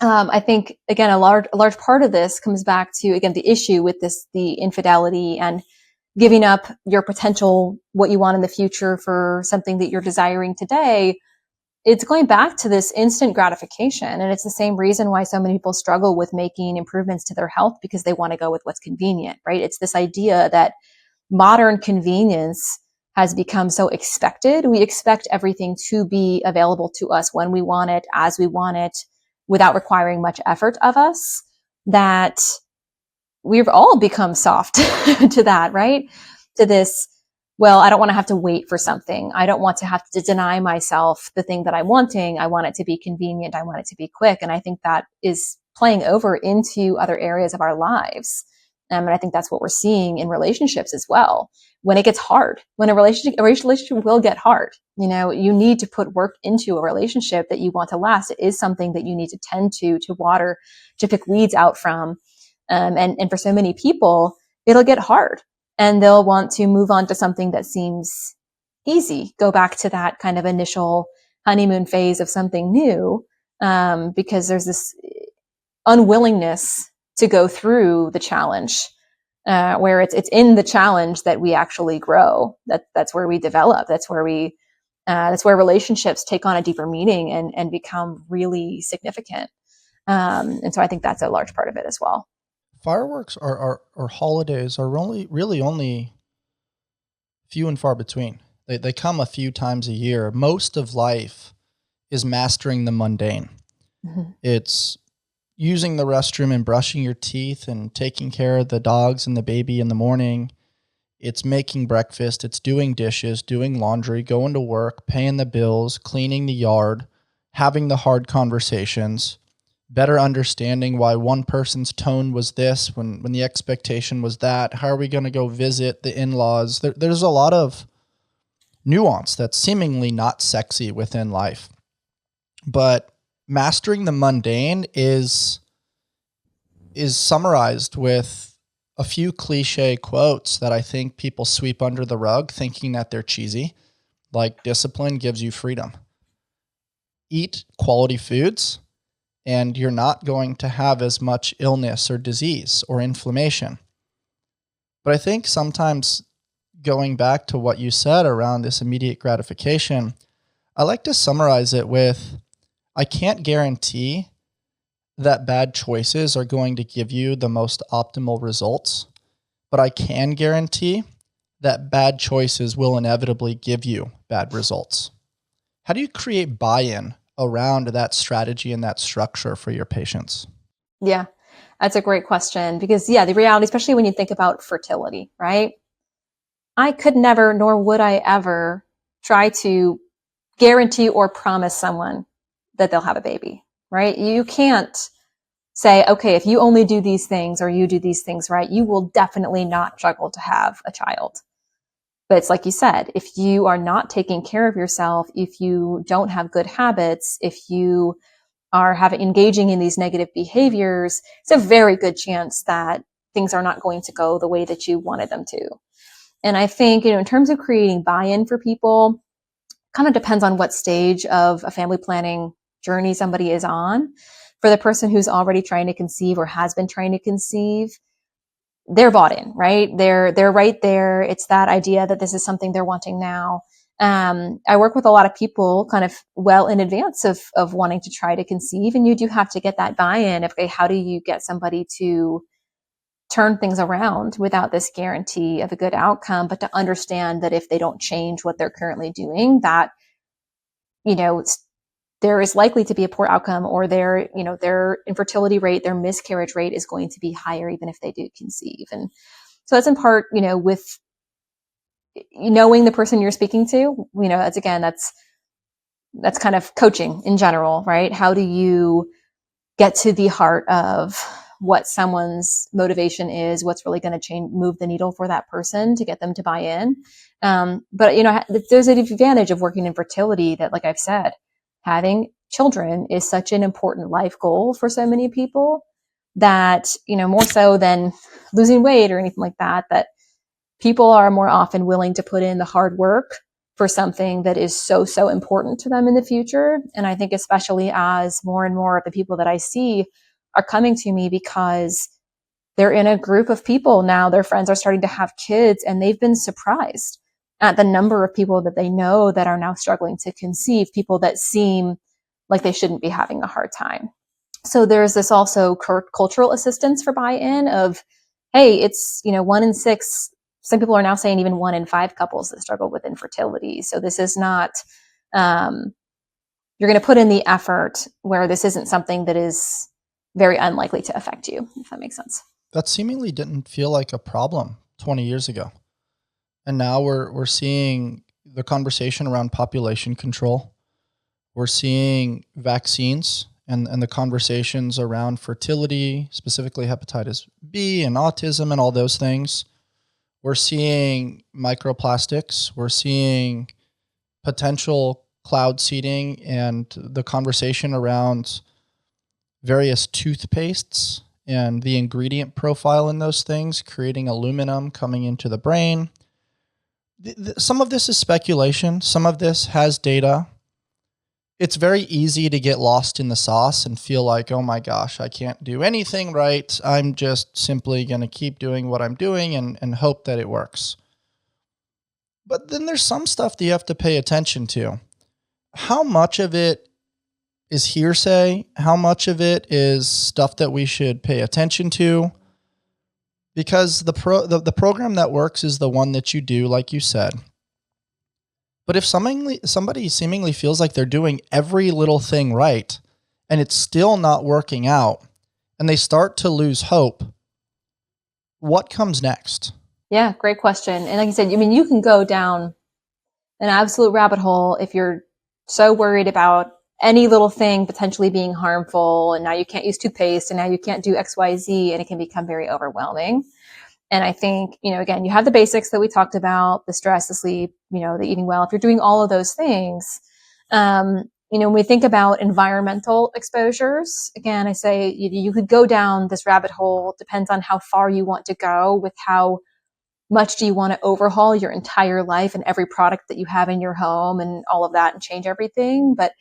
I think, again, a large part of this comes back to, again, the issue with the infidelity and giving up your potential, what you want in the future for something that you're desiring today. It's going back to this instant gratification. And it's the same reason why so many people struggle with making improvements to their health, because they want to go with what's convenient, right? It's this idea that modern convenience has become so expected. We expect everything to be available to us when we want it, as we want it, without requiring much effort of us, that we've all become soft to that, right? To this, well, I don't want to have to wait for something. I don't want to have to deny myself the thing that I'm wanting. I want it to be convenient. I want it to be quick. And I think that is playing over into other areas of our lives. And I think that's what we're seeing in relationships as well. When it gets hard, when a relationship will get hard, you need to put work into a relationship that you want to last. It is something that you need to tend to water, to pick weeds out from. And for so many people, it'll get hard and they'll want to move on to something that seems easy, go back to that kind of initial honeymoon phase of something new, because there's this unwillingness to go through the challenge. where it's in the challenge that we actually grow. That's where we develop. That's where relationships take on a deeper meaning and become really significant. And so I think that's a large part of it as well. Fireworks or holidays are really only few and far between. They come a few times a year. Most of life is mastering the mundane. Mm-hmm. It's using the restroom and brushing your teeth and taking care of the dogs and the baby in the morning. It's making breakfast. It's doing dishes, doing laundry, going to work, paying the bills, cleaning the yard, having the hard conversations, better understanding why one person's tone was this when the expectation was that. How are we going to go visit the in-laws? There's a lot of nuance that's seemingly not sexy within life. But mastering the mundane is summarized with a few cliche quotes that I think people sweep under the rug thinking that they're cheesy, like discipline gives you freedom. Eat quality foods, and you're not going to have as much illness or disease or inflammation. But I think sometimes, going back to what you said around this immediate gratification, I like to summarize it with, I can't guarantee that bad choices are going to give you the most optimal results, but I can guarantee that bad choices will inevitably give you bad results. How do you create buy-in around that strategy and that structure for your patients? Yeah, that's a great question because, the reality, especially when you think about fertility, right? I could never, nor would I ever try to guarantee or promise someone that they'll have a baby, right? You can't say, okay, if you only do these things or you do these things right, you will definitely not struggle to have a child. But it's like you said, if you are not taking care of yourself, if you don't have good habits, if you are engaging in these negative behaviors, it's a very good chance that things are not going to go the way that you wanted them to. And I think, in terms of creating buy-in for people, kind of depends on what stage of a family planning journey somebody is on. For the person who's already trying to conceive or has been trying to conceive, they're bought in, right? They're right there. It's that idea that this is something they're wanting now. I work with a lot of people kind of well in advance of wanting to try to conceive, and you do have to get that buy-in of, okay, how do you get somebody to turn things around without this guarantee of a good outcome, but to understand that if they don't change what they're currently doing, that, there is likely to be a poor outcome, or their infertility rate, their miscarriage rate is going to be higher even if they do conceive. And so that's in part, with knowing the person you're speaking to, that's kind of coaching in general, right? How do you get to the heart of what someone's motivation is, what's really going to move the needle for that person to get them to buy in. But there's an advantage of working in fertility that, like I've said, having children is such an important life goal for so many people that, more so than losing weight or anything like that, that people are more often willing to put in the hard work for something that is so important to them in the future. And I think especially as more and more of the people that I see are coming to me because they're in a group of people now, their friends are starting to have kids, and they've been surprised at the number of people that they know that are now struggling to conceive, people that seem like they shouldn't be having a hard time. So there's this also cultural assistance for buy-in of, hey, it's, 1 in 6. Some people are now saying even 1 in 5 couples that struggle with infertility. So this is not, you're going to put in the effort where this isn't something that is very unlikely to affect you, if that makes sense. That seemingly didn't feel like a problem 20 years ago. And now we're seeing the conversation around population control. We're seeing vaccines and the conversations around fertility, specifically hepatitis B and autism and all those things. We're seeing microplastics. We're seeing potential cloud seeding and the conversation around various toothpastes and the ingredient profile in those things, creating aluminum coming into the brain. Some of this is speculation. Some of this has data. it's very easy to get lost in the sauce and feel like, oh my gosh, I can't do anything right. I'm just simply going to keep doing what I'm doing and hope that it works. But then there's some stuff that you have to pay attention to. How much of it is hearsay? How much of it is stuff that we should pay attention to? Because the program that works is the one that you do, like you said. But if somebody seemingly feels like they're doing every little thing right and it's still not working out and they start to lose hope, what comes next? Yeah, great question. And like you said, I mean, you can go down an absolute rabbit hole if you're so worried about any little thing potentially being harmful, and now you can't use toothpaste, and now you can't do XYZ, and it can become very overwhelming. And I think, again, you have the basics that we talked about, the stress, the sleep, the eating well. If you're doing all of those things, when we think about environmental exposures, again, I say you could go down this rabbit hole. It depends on how far you want to go with how much do you want to overhaul your entire life and every product that you have in your home and all of that and change everything. But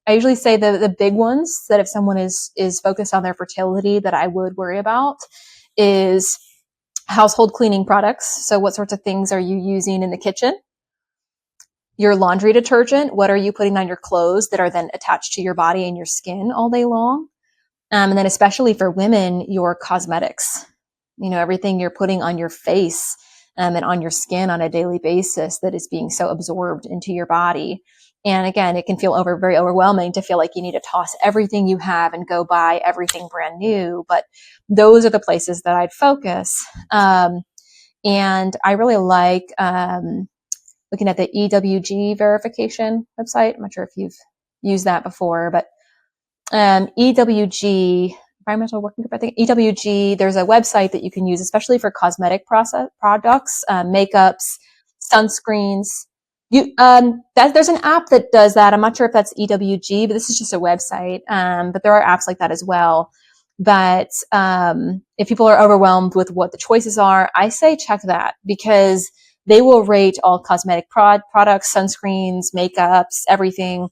I usually say the big ones that if someone is focused on their fertility that I would worry about is household cleaning products. So what sorts of things are you using in the kitchen? Your laundry detergent. What are you putting on your clothes that are then attached to your body and your skin all day long? And then especially for women, your cosmetics, everything you're putting on your face and on your skin on a daily basis that is being so absorbed into your body. And again, it can feel very overwhelming to feel like you need to toss everything you have and go buy everything brand new. But those are the places that I'd focus. And I really like looking at the EWG verification website. I'm not sure if you've used that before, but EWG, Environmental Working Group, I think EWG, there's a website that you can use, especially for cosmetic products, makeups, sunscreens. There's an app that does that. I'm not sure if that's EWG, but this is just a website. But there are apps like that as well. But if people are overwhelmed with what the choices are, I say check that because they will rate all cosmetic products, sunscreens, makeups, everything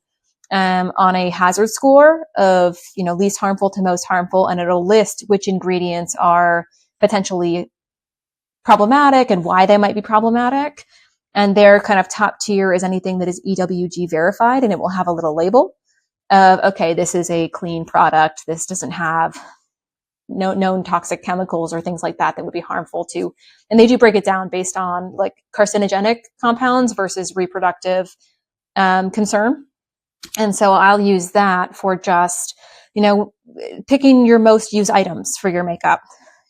on a hazard score of least harmful to most harmful, and it'll list which ingredients are potentially problematic and why they might be problematic. And their kind of top tier is anything that is EWG verified, and it will have a little label of, okay, this is a clean product. This doesn't have no known toxic chemicals or things like that would be harmful to. And they do break it down based on like carcinogenic compounds versus reproductive concern. And so I'll use that for just, picking your most used items for your makeup.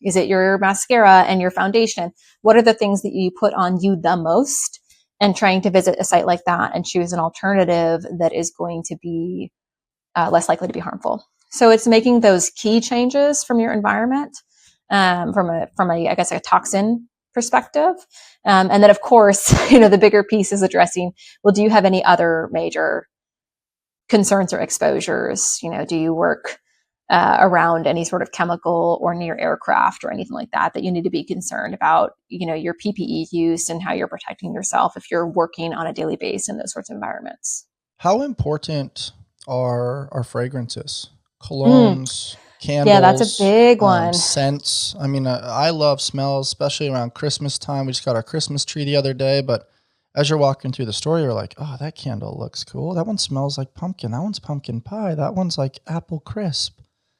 Is it your mascara and your foundation? What are the things that you put on you the most? And trying to visit a site like that and choose an alternative that is going to be less likely to be harmful. So it's making those key changes from your environment, from a I guess a toxin perspective. And then of course, the bigger piece is addressing, well, do you have any other major concerns or exposures? Do you work around any sort of chemical or near aircraft or anything like that you need to be concerned about, your PPE use and how you're protecting yourself if you're working on a daily basis in those sorts of environments. How important are fragrances, colognes, Yeah, that's a candles, big one. scents? I mean, I love smells, especially around Christmas time. We just got our Christmas tree the other day, but as you're walking through the store, you're like, oh, that candle looks cool. That one smells like pumpkin. That one's pumpkin pie. That one's like apple crisp.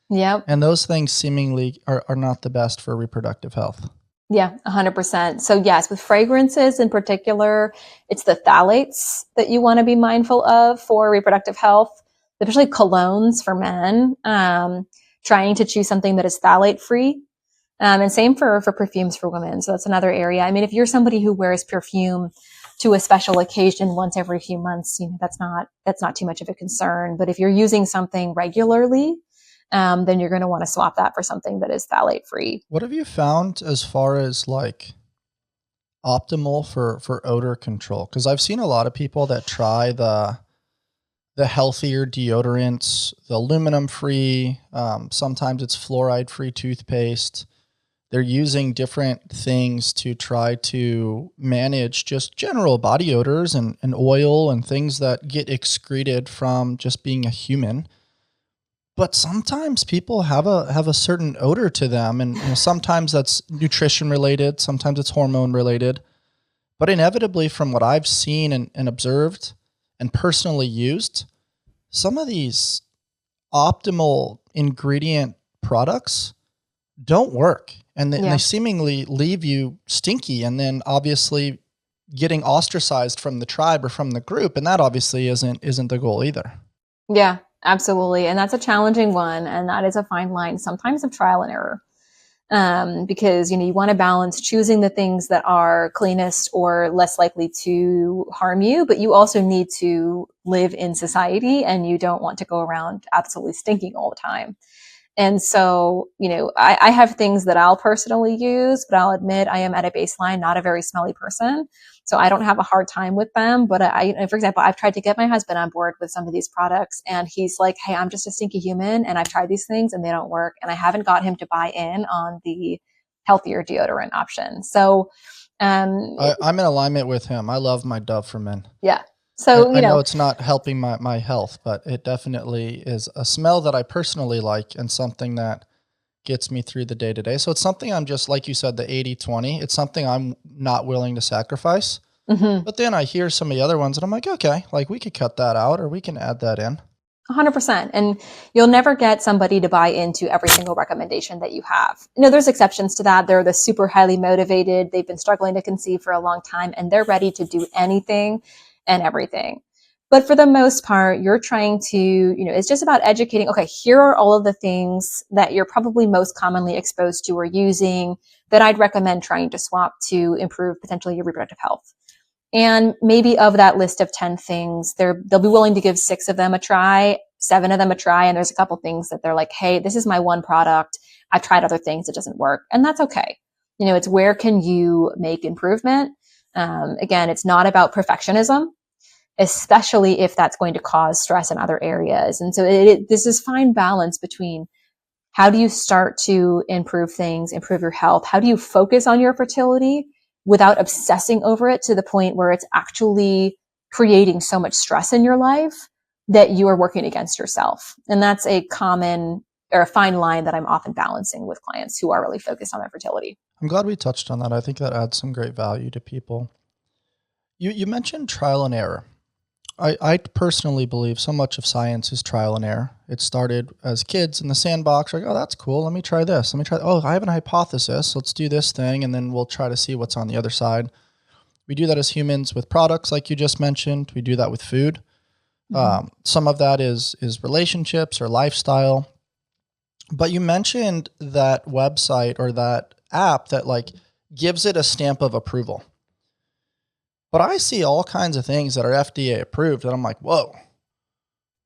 Yep. And those things seemingly are not the best for reproductive health. Yeah, 100%. So yes, with fragrances in particular, it's the phthalates that you want to be mindful of for reproductive health, especially colognes for men. Trying to choose something that is phthalate free. And same for perfumes for women. So that's another area. I mean, if you're somebody who wears perfume to a special occasion once every few months, that's not too much of a concern. But if you're using something regularly, then you're going to want to swap that for something that is phthalate free. What have you found as far as like optimal for odor control? Because I've seen a lot of people that try the healthier deodorants, the aluminum free. Sometimes it's fluoride free toothpaste. They're using different things to try to manage just general body odors and oil and things that get excreted from just being a human. But sometimes people have a certain odor to them, and sometimes that's nutrition related, sometimes it's hormone related. But inevitably, from what I've seen and observed and personally used, some of these optimal ingredient products don't work. And they seemingly leave you stinky, and then obviously getting ostracized from the tribe or from the group. And that obviously isn't the goal either. Yeah, absolutely. And that's a challenging one. And that is a fine line, sometimes of trial and error. Because, you want to balance choosing the things that are cleanest or less likely to harm you, but you also need to live in society and you don't want to go around absolutely stinking all the time. And so, I have things that I'll personally use, but I'll admit I am at a baseline not a very smelly person. So I don't have a hard time with them. But for example, I've tried to get my husband on board with some of these products, and he's like, hey, I'm just a stinky human, and I've tried these things and they don't work. And I haven't got him to buy in on the healthier deodorant option. So I'm in alignment with him. I love my Dove for Men. yeah. So, I know it's not helping my health, but it definitely is a smell that I personally like and something that gets me through the day to day. So it's something I'm just, like you said, the 80-20. It's something I'm not willing to sacrifice. mm-hmm. But then I hear some of the other ones and I'm like, okay, like we could cut that out or we can add that in. 100%. And you'll never get somebody to buy into every single recommendation that you have. There's exceptions to that. They're the super highly motivated. They've been struggling to conceive for a long time and they're ready to do anything and everything. But for the most part, you're trying to, it's just about educating. Okay, here are all of the things that you're probably most commonly exposed to or using that I'd recommend trying to swap to improve potentially your reproductive health. And maybe of that list of 10 things, they'll be willing to give 6 of them a try, 7 of them a try. And there's a couple things that they're like, hey, this is my one product. I've tried other things. It doesn't work. And that's okay. It's where can you make improvement? Again, it's not about perfectionism, especially if that's going to cause stress in other areas. And so this is fine balance between how do you start to improve things, improve your health? How do you focus on your fertility without obsessing over it to the point where it's actually creating so much stress in your life that you are working against yourself? And that's a common or a fine line that I'm often balancing with clients who are really focused on their fertility. I'm glad we touched on that. I think that adds some great value to people. You mentioned trial and error. I personally believe so much of science is trial and error. It started as kids in the sandbox, like, oh, that's cool. Let me try this. Oh, I have a hypothesis. Let's do this thing. And then we'll try to see what's on the other side. We do that as humans with products, like you just mentioned. We do that with food. Mm-hmm. Some of that is relationships or lifestyle. But you mentioned that website or that app that like gives it a stamp of approval. But I see all kinds of things that are FDA approved, and I'm like, whoa.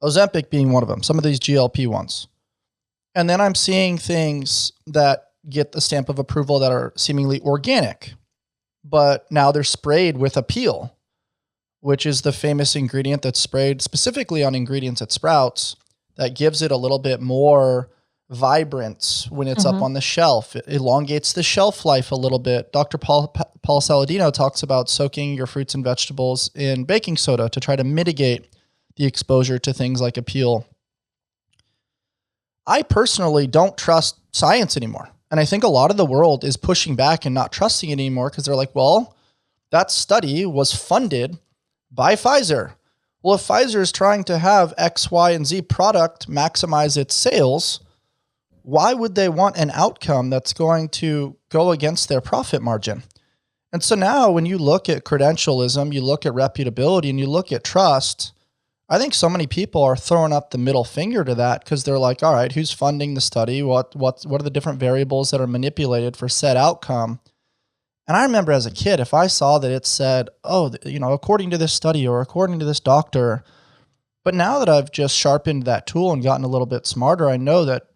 Ozempic being one of them, some of these GLP ones. And then I'm seeing things that get the stamp of approval that are seemingly organic, but now they're sprayed with a peel, which is the famous ingredient that's sprayed specifically on ingredients at Sprouts that gives it a little bit more vibrance when it's up on the shelf. It elongates the shelf life a little bit. Dr. Paul Saladino talks about soaking your fruits and vegetables in baking soda to try to mitigate the exposure to things like a peel. I personally don't trust science anymore. And I think a lot of the world is pushing back and not trusting it anymore because they're like, well, that study was funded by Pfizer. Well, if Pfizer is trying to have X, Y, and Z product maximize its sales, why would they want an outcome that's going to go against their profit margin? And so now when you look at credentialism, you look at reputability, and you look at trust, I think so many people are throwing up the middle finger to that because they're like, all right, who's funding the study? What are the different variables that are manipulated for said outcome? And I remember as a kid, if I saw that it said, oh, according to this study or according to this doctor, but now that I've just sharpened that tool and gotten a little bit smarter, I know that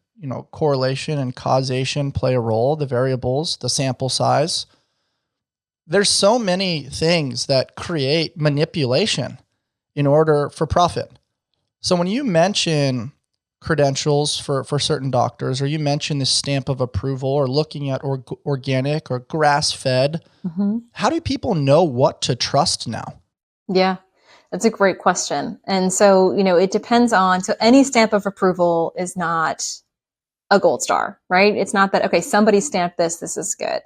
correlation and causation play a role, the variables, the sample size. There's so many things that create manipulation in order for profit. So when you mention credentials for certain doctors, or you mentioned this stamp of approval, or looking at organic or grass-fed. How do people know what to trust now? Yeah, that's a great question. And so, it depends on, so any stamp of approval is not a gold star, right? It's not that, okay, somebody stamped this is good.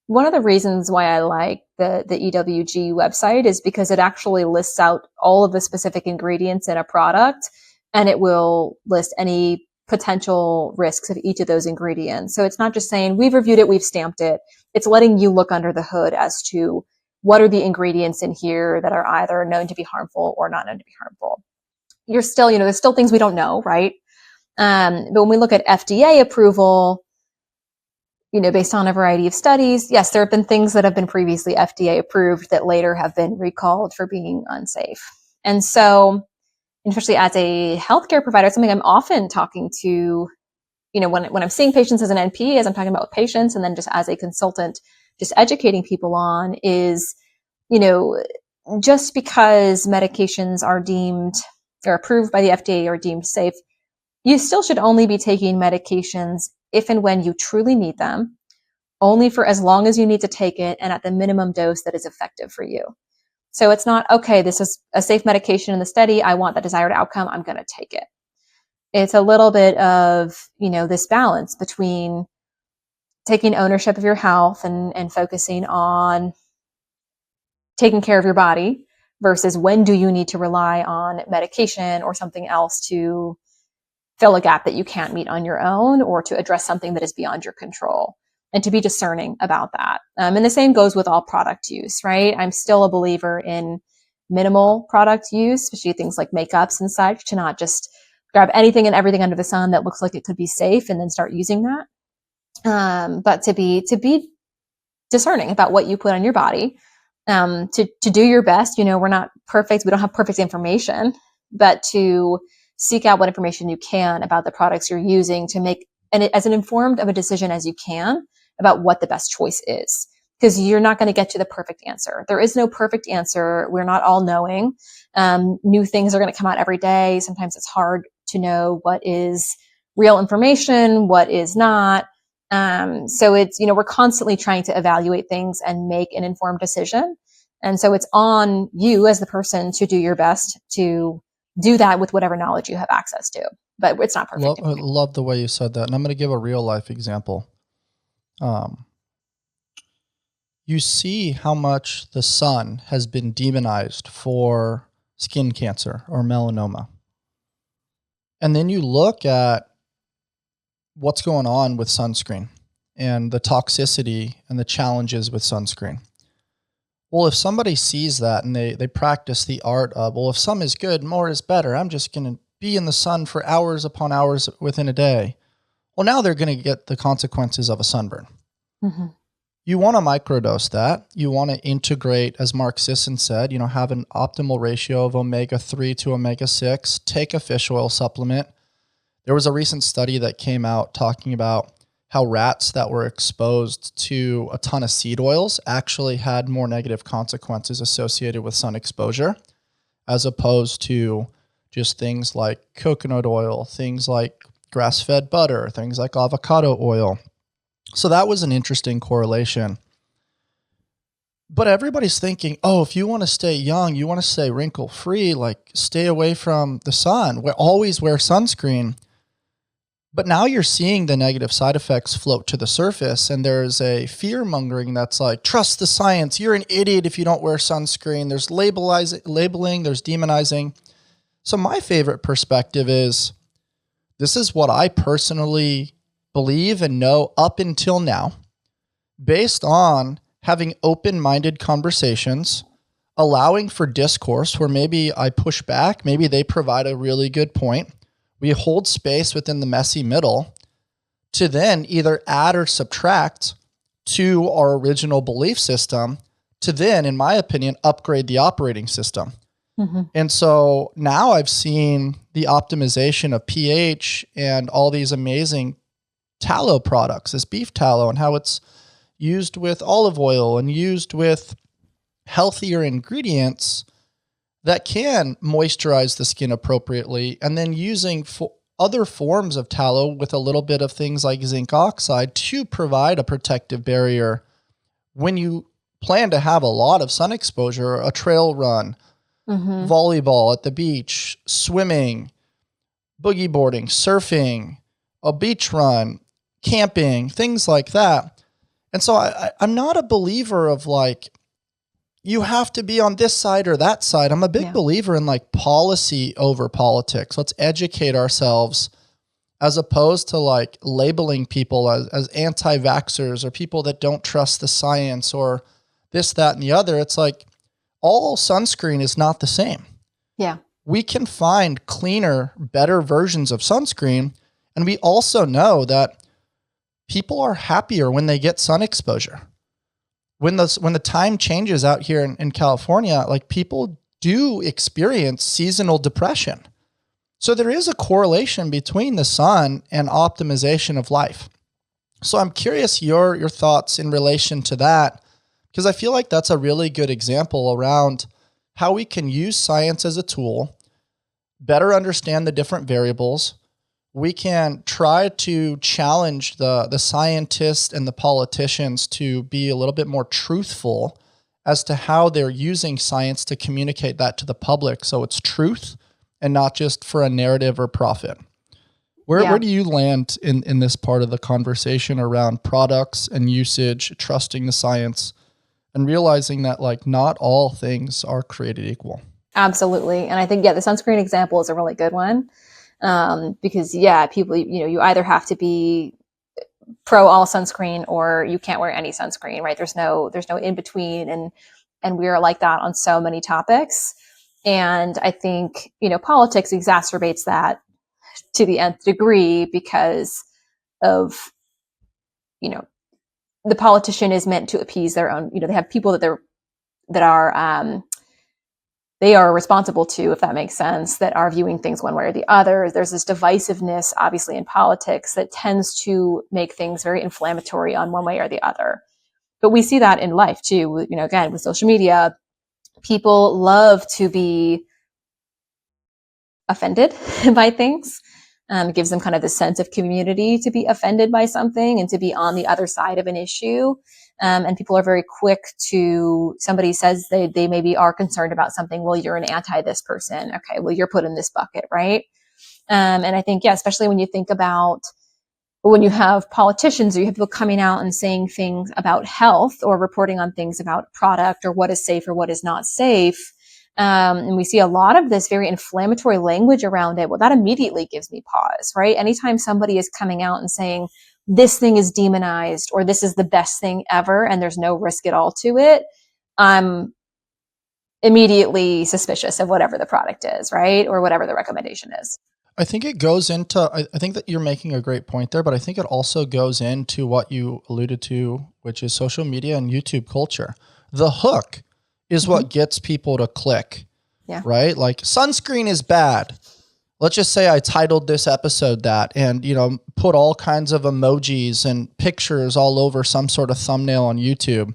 One of the reasons why I like the EWG website is because it actually lists out all of the specific ingredients in a product, and it will list any potential risks of each of those ingredients. So it's not just saying, we've reviewed it, we've stamped it. It's letting you look under the hood as to what are the ingredients in here that are either known to be harmful or not known to be harmful. You're still, there's still things we don't know, right? But when we look at FDA approval, based on a variety of studies, yes, there have been things that have been previously FDA approved that later have been recalled for being unsafe. And so, especially as a healthcare provider, something I'm often talking to, when I'm seeing patients as an NP, as I'm talking about with patients, and then just as a consultant, just educating people on is, just because medications are deemed or approved by the FDA or deemed safe, you still should only be taking medications if and when you truly need them, only for as long as you need to take it, and at the minimum dose that is effective for you. So it's not, okay, this is a safe medication in the study, I want the desired outcome, I'm going to take it. It's a little bit of, this balance between taking ownership of your health and focusing on taking care of your body versus when do you need to rely on medication or something else to fill a gap that you can't meet on your own, or to address something that is beyond your control, and to be discerning about that. And the same goes with all product use, right? I'm still a believer in minimal product use, especially things like makeups and such, to not just grab anything and everything under the sun that looks like it could be safe and then start using that. But to be discerning about what you put on your body, to do your best. We're not perfect. We don't have perfect information, but to seek out what information you can about the products you're using to make as an informed of a decision as you can about what the best choice is. Because you're not going to get to the perfect answer. There is no perfect answer. We're not all knowing. New things are going to come out every day. Sometimes it's hard to know what is real information, what is not. So it's, we're constantly trying to evaluate things and make an informed decision. And so it's on you as the person to do your best to do that with whatever knowledge you have access to. But it's not perfect. Love the way you said that. And I'm going to give a real life example. You see how much the sun has been demonized for skin cancer or melanoma. And then you look at what's going on with sunscreen and the toxicity and the challenges with sunscreen. Well, if somebody sees that and they practice the art of, well, if some is good, more is better. I'm just going to be in the sun for hours upon hours within a day. Well, now they're going to get the consequences of a sunburn. Mm-hmm. You want to microdose that. You want to integrate, as Mark Sisson said, have an optimal ratio of omega-3 to omega-6. Take a fish oil supplement. There was a recent study that came out talking about how rats that were exposed to a ton of seed oils actually had more negative consequences associated with sun exposure, as opposed to just things like coconut oil, things like grass-fed butter, things like avocado oil. So that was an interesting correlation. But everybody's thinking, oh, if you want to stay young, you want to stay wrinkle-free, like stay away from the sun. Always wear sunscreen. But now you're seeing the negative side effects float to the surface, and there's a fear-mongering that's like, trust the science. You're an idiot if you don't wear sunscreen. There's labeling, there's demonizing. So my favorite perspective is, this is what I personally believe and know up until now, based on having open-minded conversations, allowing for discourse where maybe I push back, maybe they provide a really good point. We hold space within the messy middle to then either add or subtract to our original belief system to then, in my opinion, upgrade the operating system. Mm-hmm. And so now I've seen the optimization of pH and all these amazing tallow products, this beef tallow, and how it's used with olive oil and used with healthier ingredients that can moisturize the skin appropriately, and then using other forms of tallow with a little bit of things like zinc oxide to provide a protective barrier when you plan to have a lot of sun exposure, a trail run, volleyball at the beach, swimming, boogie boarding, surfing, a beach run, camping, things like that. And so I'm not a believer of like, you have to be on this side or that side. I'm a big believer in like policy over politics. Let's educate ourselves as opposed to like labeling people as anti-vaxxers or people that don't trust the science or this, that, and the other. It's like all sunscreen is not the same. Yeah. We can find cleaner, better versions of sunscreen. And we also know that people are happier when they get sun exposure. When the time changes out here in California, like people do experience seasonal depression. So there is a correlation between the sun and optimization of life. So I'm curious your thoughts in relation to that, because I feel like that's a really good example around how we can use science as a tool, better understand the different variables. We can try to challenge the scientists and the politicians to be a little bit more truthful as to how they're using science to communicate that to the public. So it's truth and not just for a narrative or profit. Where do you land in this part of the conversation around products and usage, trusting the science, and realizing that like not all things are created equal? Absolutely. And I think, the sunscreen example is a really good one. Because people, you either have to be pro all sunscreen or you can't wear any sunscreen, right? There's no in between. And we are like that on so many topics. And I think, politics exacerbates that to the nth degree because of, the politician is meant to appease their own, they have people they are responsible to, if that makes sense, that are viewing things one way or the other. There's this divisiveness, obviously, in politics that tends to make things very inflammatory on one way or the other. But we see that in life too. Again, with social media, people love to be offended by things. It gives them kind of this sense of community to be offended by something and to be on the other side of an issue. And people are very quick to, somebody says they maybe are concerned about something. Well, you're an anti this person. Okay, well, you're put in this bucket, right? And I think, especially when you think about when you have politicians or you have people coming out and saying things about health or reporting on things about product or what is safe or what is not safe. And we see a lot of this very inflammatory language around it. Well, that immediately gives me pause, right? Anytime somebody is coming out and saying this thing is demonized or this is the best thing ever and there's no risk at all to it, I'm immediately suspicious of whatever the product is, right? Or whatever the recommendation is. I think it goes into, I think that you're making a great point there, but I think it also goes into what you alluded to, which is social media and YouTube culture. The hook is what gets people to click, right? Like sunscreen is bad. Let's just say I titled this episode that and, put all kinds of emojis and pictures all over some sort of thumbnail on YouTube.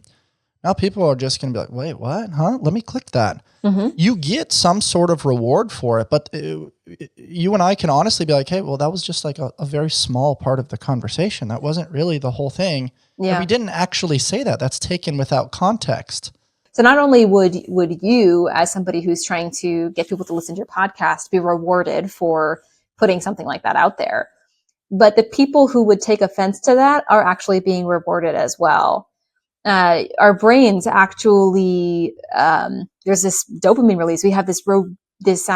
Now people are just going to be like, wait, what? Huh? Let me click that. You get some sort of reward for it, but you and I can honestly be like, hey, well, that was just like a very small part of the conversation. That wasn't really the whole thing. Yeah. And we didn't actually say that. That's taken without context. So not only would you, as somebody who's trying to get people to listen to your podcast, be rewarded for putting something like that out there, but the people who would take offense to that are actually being rewarded as well. Our brains actually, there's this dopamine release. We have this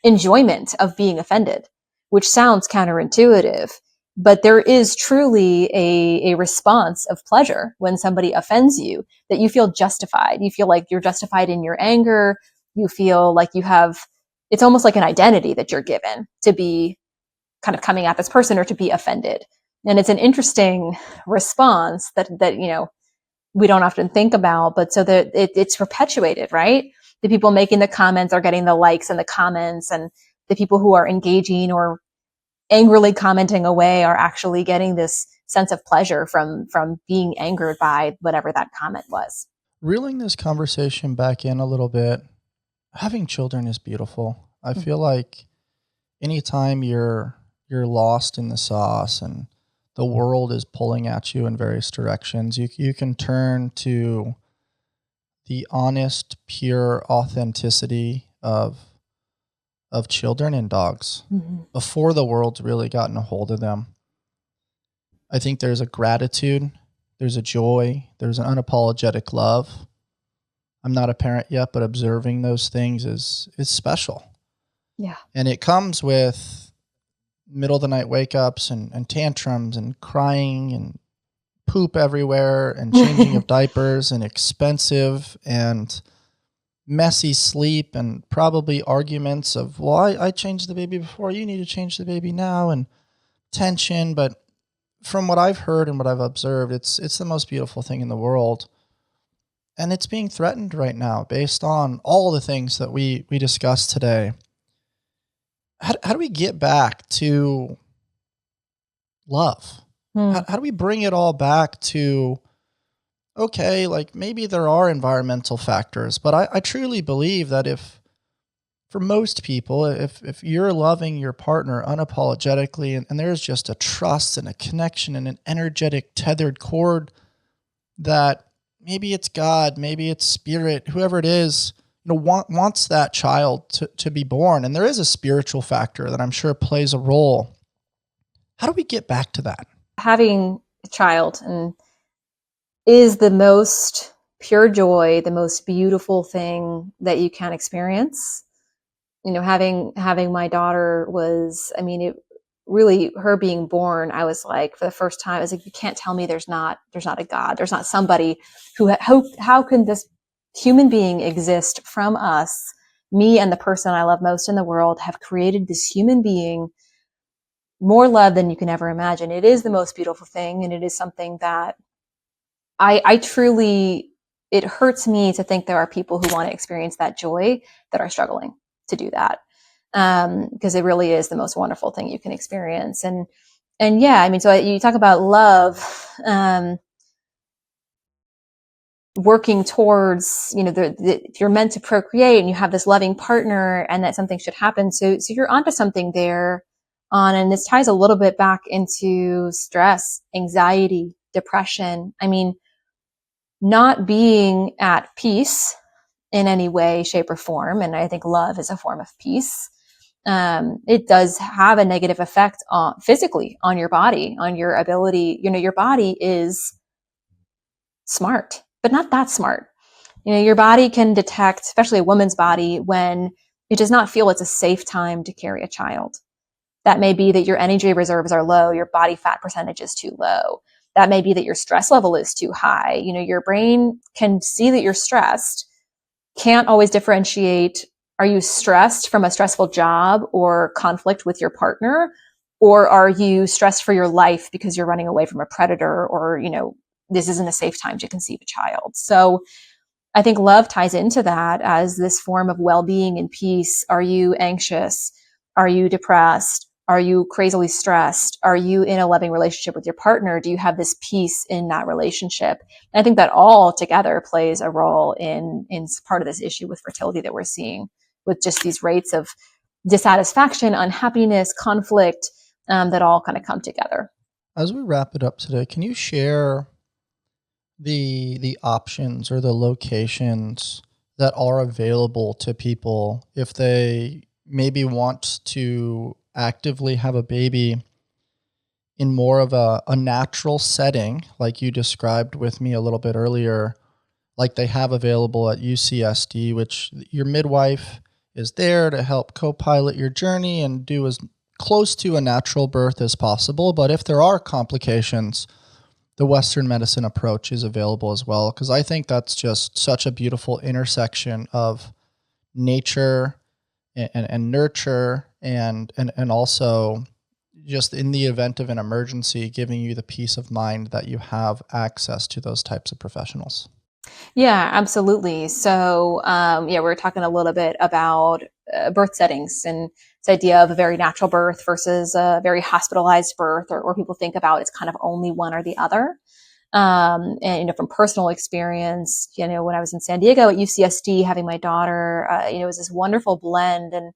enjoyment of being offended, which sounds counterintuitive, but there is truly a response of pleasure when somebody offends you, that you feel justified. You feel like you're justified in your anger. You feel like it's almost like an identity that you're given to be kind of coming at this person or to be offended. And it's an interesting response that we don't often think about, but so that it's perpetuated, right? The people making the comments are getting the likes and the comments, and the people who are engaging or angrily commenting away are actually getting this sense of pleasure from being angered by whatever that comment was. Reeling this conversation back in a little bit, having children is beautiful. I feel like anytime you're lost in the sauce and the world is pulling at you in various directions, you can turn to the honest, pure authenticity of children and dogs Mhm. before the world's really gotten a hold of them. I think there's a gratitude, there's a joy, there's an unapologetic love. I'm not a parent yet, but observing those things is special. Yeah. And it comes with middle of the night wake ups and tantrums and crying and poop everywhere and changing of diapers and expensive and messy sleep and probably arguments of, well, I changed the baby before, you need to change the baby now, and tension. But from what I've heard and what I've observed, it's the most beautiful thing in the world. And it's being threatened right now based on all the things that we discussed today. How do we get back to love? Mm. How do we bring it all back to, okay, like maybe there are environmental factors, but I truly believe that if, for most people, if you're loving your partner unapologetically and there's just a trust and a connection and an energetic tethered cord that maybe it's God, maybe it's spirit, whoever it is, wants that child to be born. And there is a spiritual factor that I'm sure plays a role. How do we get back to that? Having a child and is the most pure joy, the most beautiful thing that you can experience. Having my daughter was, I mean, it really, her being born, I was like, for the first time, I was like, you can't tell me there's not a God, there's not somebody how can this human being exist from us? Me and the person I love most in the world have created this human being, more love than you can ever imagine. It is the most beautiful thing, and it is something that I truly, it hurts me to think there are people who want to experience that joy that are struggling to do that. Because it really is the most wonderful thing you can experience. And yeah, I mean, so you talk about love, working towards, if you're meant to procreate and you have this loving partner and that something should happen. So you're onto something there and this ties a little bit back into stress, anxiety, depression. I mean, not being at peace in any way, shape, or form. And I think love is a form of peace. It does have a negative effect on physically on your body, on your ability. Your body is smart, but not that smart. Your body can detect, especially a woman's body, when it does not feel it's a safe time to carry a child. That may be that your energy reserves are low, your body fat percentage is too low. That may be that your stress level is too high. Your brain can see that you're stressed, can't always differentiate, are you stressed from a stressful job or conflict with your partner? Or are you stressed for your life because you're running away from a predator or, this isn't a safe time to conceive a child? So I think love ties into that as this form of well-being and peace. Are you anxious? Are you depressed? Are you crazily stressed? Are you in a loving relationship with your partner? Do you have this peace in that relationship? And I think that all together plays a role in part of this issue with fertility that we're seeing, with just these rates of dissatisfaction, unhappiness, conflict, that all kind of come together. As we wrap it up today, can you share the options or the locations that are available to people if they maybe want to actively have a baby in more of a natural setting, like you described with me a little bit earlier, like they have available at UCSD, which your midwife is there to help co-pilot your journey and do as close to a natural birth as possible. But if there are complications, the Western medicine approach is available as well, because I think that's just such a beautiful intersection of nature and nurture and also just in the event of an emergency, giving you the peace of mind that you have access to those types of professionals. Yeah, absolutely. So, yeah, we are talking a little bit about birth settings and this idea of a very natural birth versus a very hospitalized birth, or people think about it's kind of only one or the other. And from personal experience, when I was in San Diego at UCSD having my daughter, it was this wonderful blend. And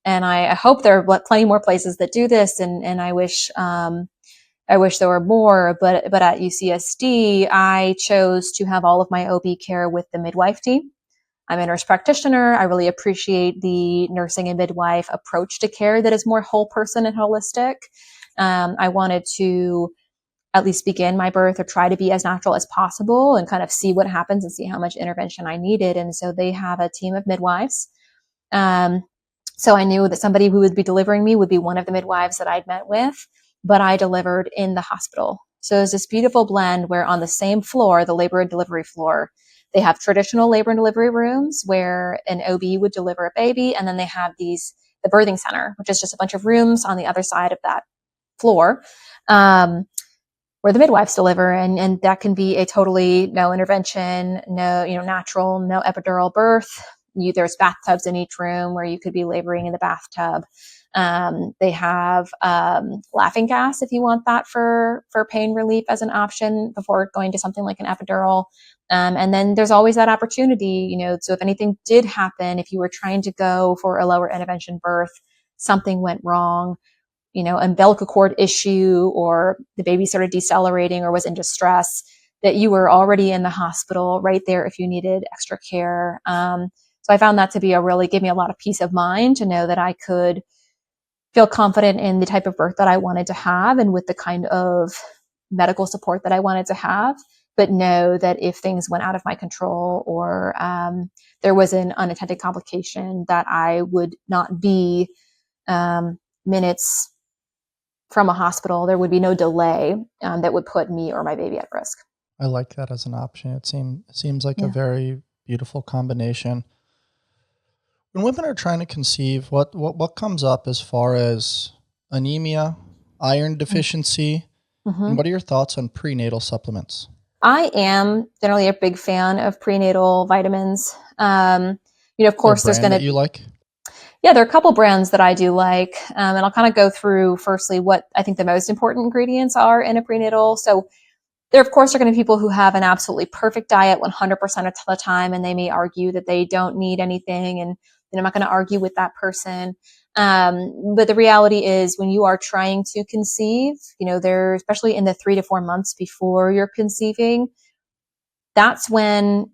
And I hope there are plenty more places that do this. And I wish there were more, but at UCSD, I chose to have all of my OB care with the midwife team. I'm a nurse practitioner. I really appreciate the nursing and midwife approach to care that is more whole person and holistic. I wanted to at least begin my birth or try to be as natural as possible and kind of see what happens and see how much intervention I needed. And so they have a team of midwives. Um, so I knew that somebody who would be delivering me would be one of the midwives that I'd met with, but I delivered in the hospital. So there's this beautiful blend where on the same floor, the labor and delivery floor, they have traditional labor and delivery rooms where an OB would deliver a baby. And then they have the birthing center, which is just a bunch of rooms on the other side of that floor. Where the midwives deliver, and that can be a totally no intervention, no, natural, no epidural birth. There's bathtubs in each room where you could be laboring in the bathtub. They have laughing gas if you want that for pain relief as an option before going to something like an epidural. And then there's always that opportunity, so if anything did happen, if you were trying to go for a lower intervention birth, something went wrong, umbilical cord issue, or the baby started decelerating or was in distress, that you were already in the hospital right there if you needed extra care. So I found that to be gave me a lot of peace of mind to know that I could feel confident in the type of birth that I wanted to have and with the kind of medical support that I wanted to have, but know that if things went out of my control or there was an unintended complication, that I would not be minutes from a hospital. There would be no delay that would put me or my baby at risk. I like that as an option. It seems like a very beautiful combination. When women are trying to conceive, what comes up as far as anemia, iron deficiency, and what are your thoughts on prenatal supplements? I am generally a big fan of prenatal vitamins. Of course, there's going to you like. Yeah, there are a couple brands that I do like, and I'll kind of go through firstly what I think the most important ingredients are in a prenatal. So there, of course, are going to be people who have an absolutely perfect diet 100% of the time, and they may argue that they don't need anything, and I'm not going to argue with that person. But the reality is when you are trying to conceive, there, especially in the 3 to 4 months before you're conceiving, that's when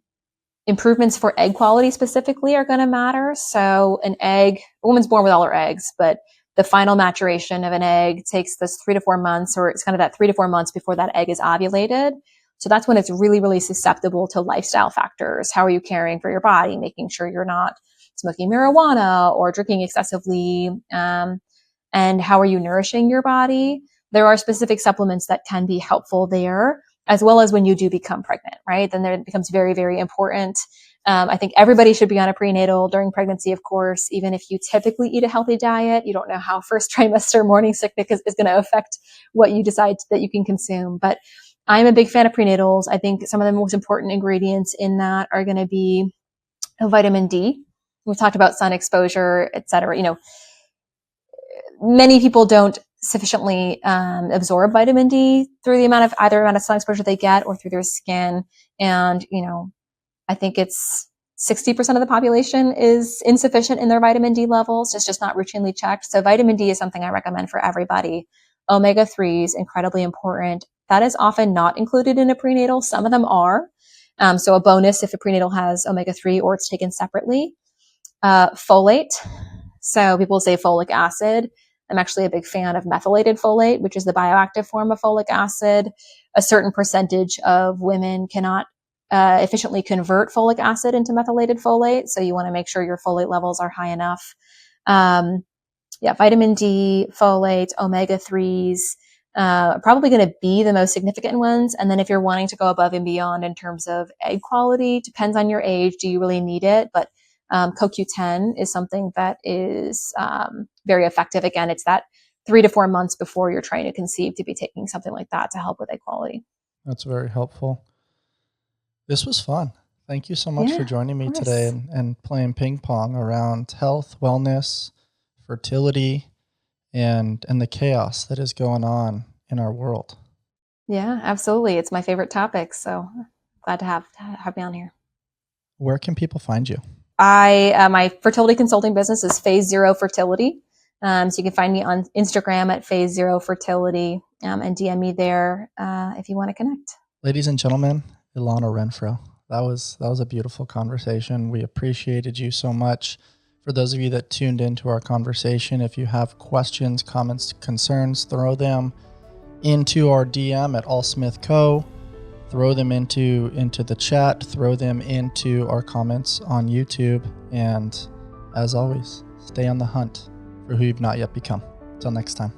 improvements for egg quality specifically are going to matter. So a woman's born with all her eggs, but the final maturation of an egg takes this 3 to 4 months, or it's kind of that 3 to 4 months before that egg is ovulated. So that's when it's really, really susceptible to lifestyle factors. How are you caring for your body? Making sure you're not smoking marijuana or drinking excessively. And how are you nourishing your body? There are specific supplements that can be helpful there, as well as when you do become pregnant, right? Then there it becomes very, very important. I think everybody should be on a prenatal during pregnancy, of course. Even if you typically eat a healthy diet, you don't know how first trimester morning sickness is going to affect what you decide that you can consume. But I'm a big fan of prenatals. I think some of the most important ingredients in that are going to be vitamin D. We've talked about sun exposure, et cetera. Many people don't sufficiently absorb vitamin D through the amount of sun exposure they get or through their skin. And, I think it's 60% of the population is insufficient in their vitamin D levels. It's just not routinely checked. So vitamin D is something I recommend for everybody. Omega-3s, incredibly important. That is often not included in a prenatal. Some of them are. So a bonus if a prenatal has omega-3 or it's taken separately. Folate. So people say folic acid. I'm actually a big fan of methylated folate, which is the bioactive form of folic acid. A certain percentage of women cannot efficiently convert folic acid into methylated folate. So you want to make sure your folate levels are high enough. Vitamin D, folate, omega-3s, probably going to be the most significant ones. And then if you're wanting to go above and beyond in terms of egg quality, depends on your age. Do you really need it? But CoQ10 is something that is very effective. Again, it's that 3 to 4 months before you're trying to conceive to be taking something like that to help with egg quality. That's very helpful. This was fun. Thank you so much for joining me today and playing ping pong around health, wellness, fertility, and the chaos that is going on in our world. Yeah, absolutely. It's my favorite topic. So glad to have me on here. Where can people find you? My fertility consulting business is Phase Zero Fertility. So you can find me on Instagram at Phase Zero Fertility, and DM me there if you want to connect. Ladies and gentlemen, Ilana Renfroe. That was a beautiful conversation. We appreciated you so much. For those of you that tuned into our conversation, if you have questions, comments, concerns, throw them into our DM at allsmithco. Throw them into the chat. Throw them into our comments on YouTube. And as always, stay on the hunt for who you've not yet become. Till next time.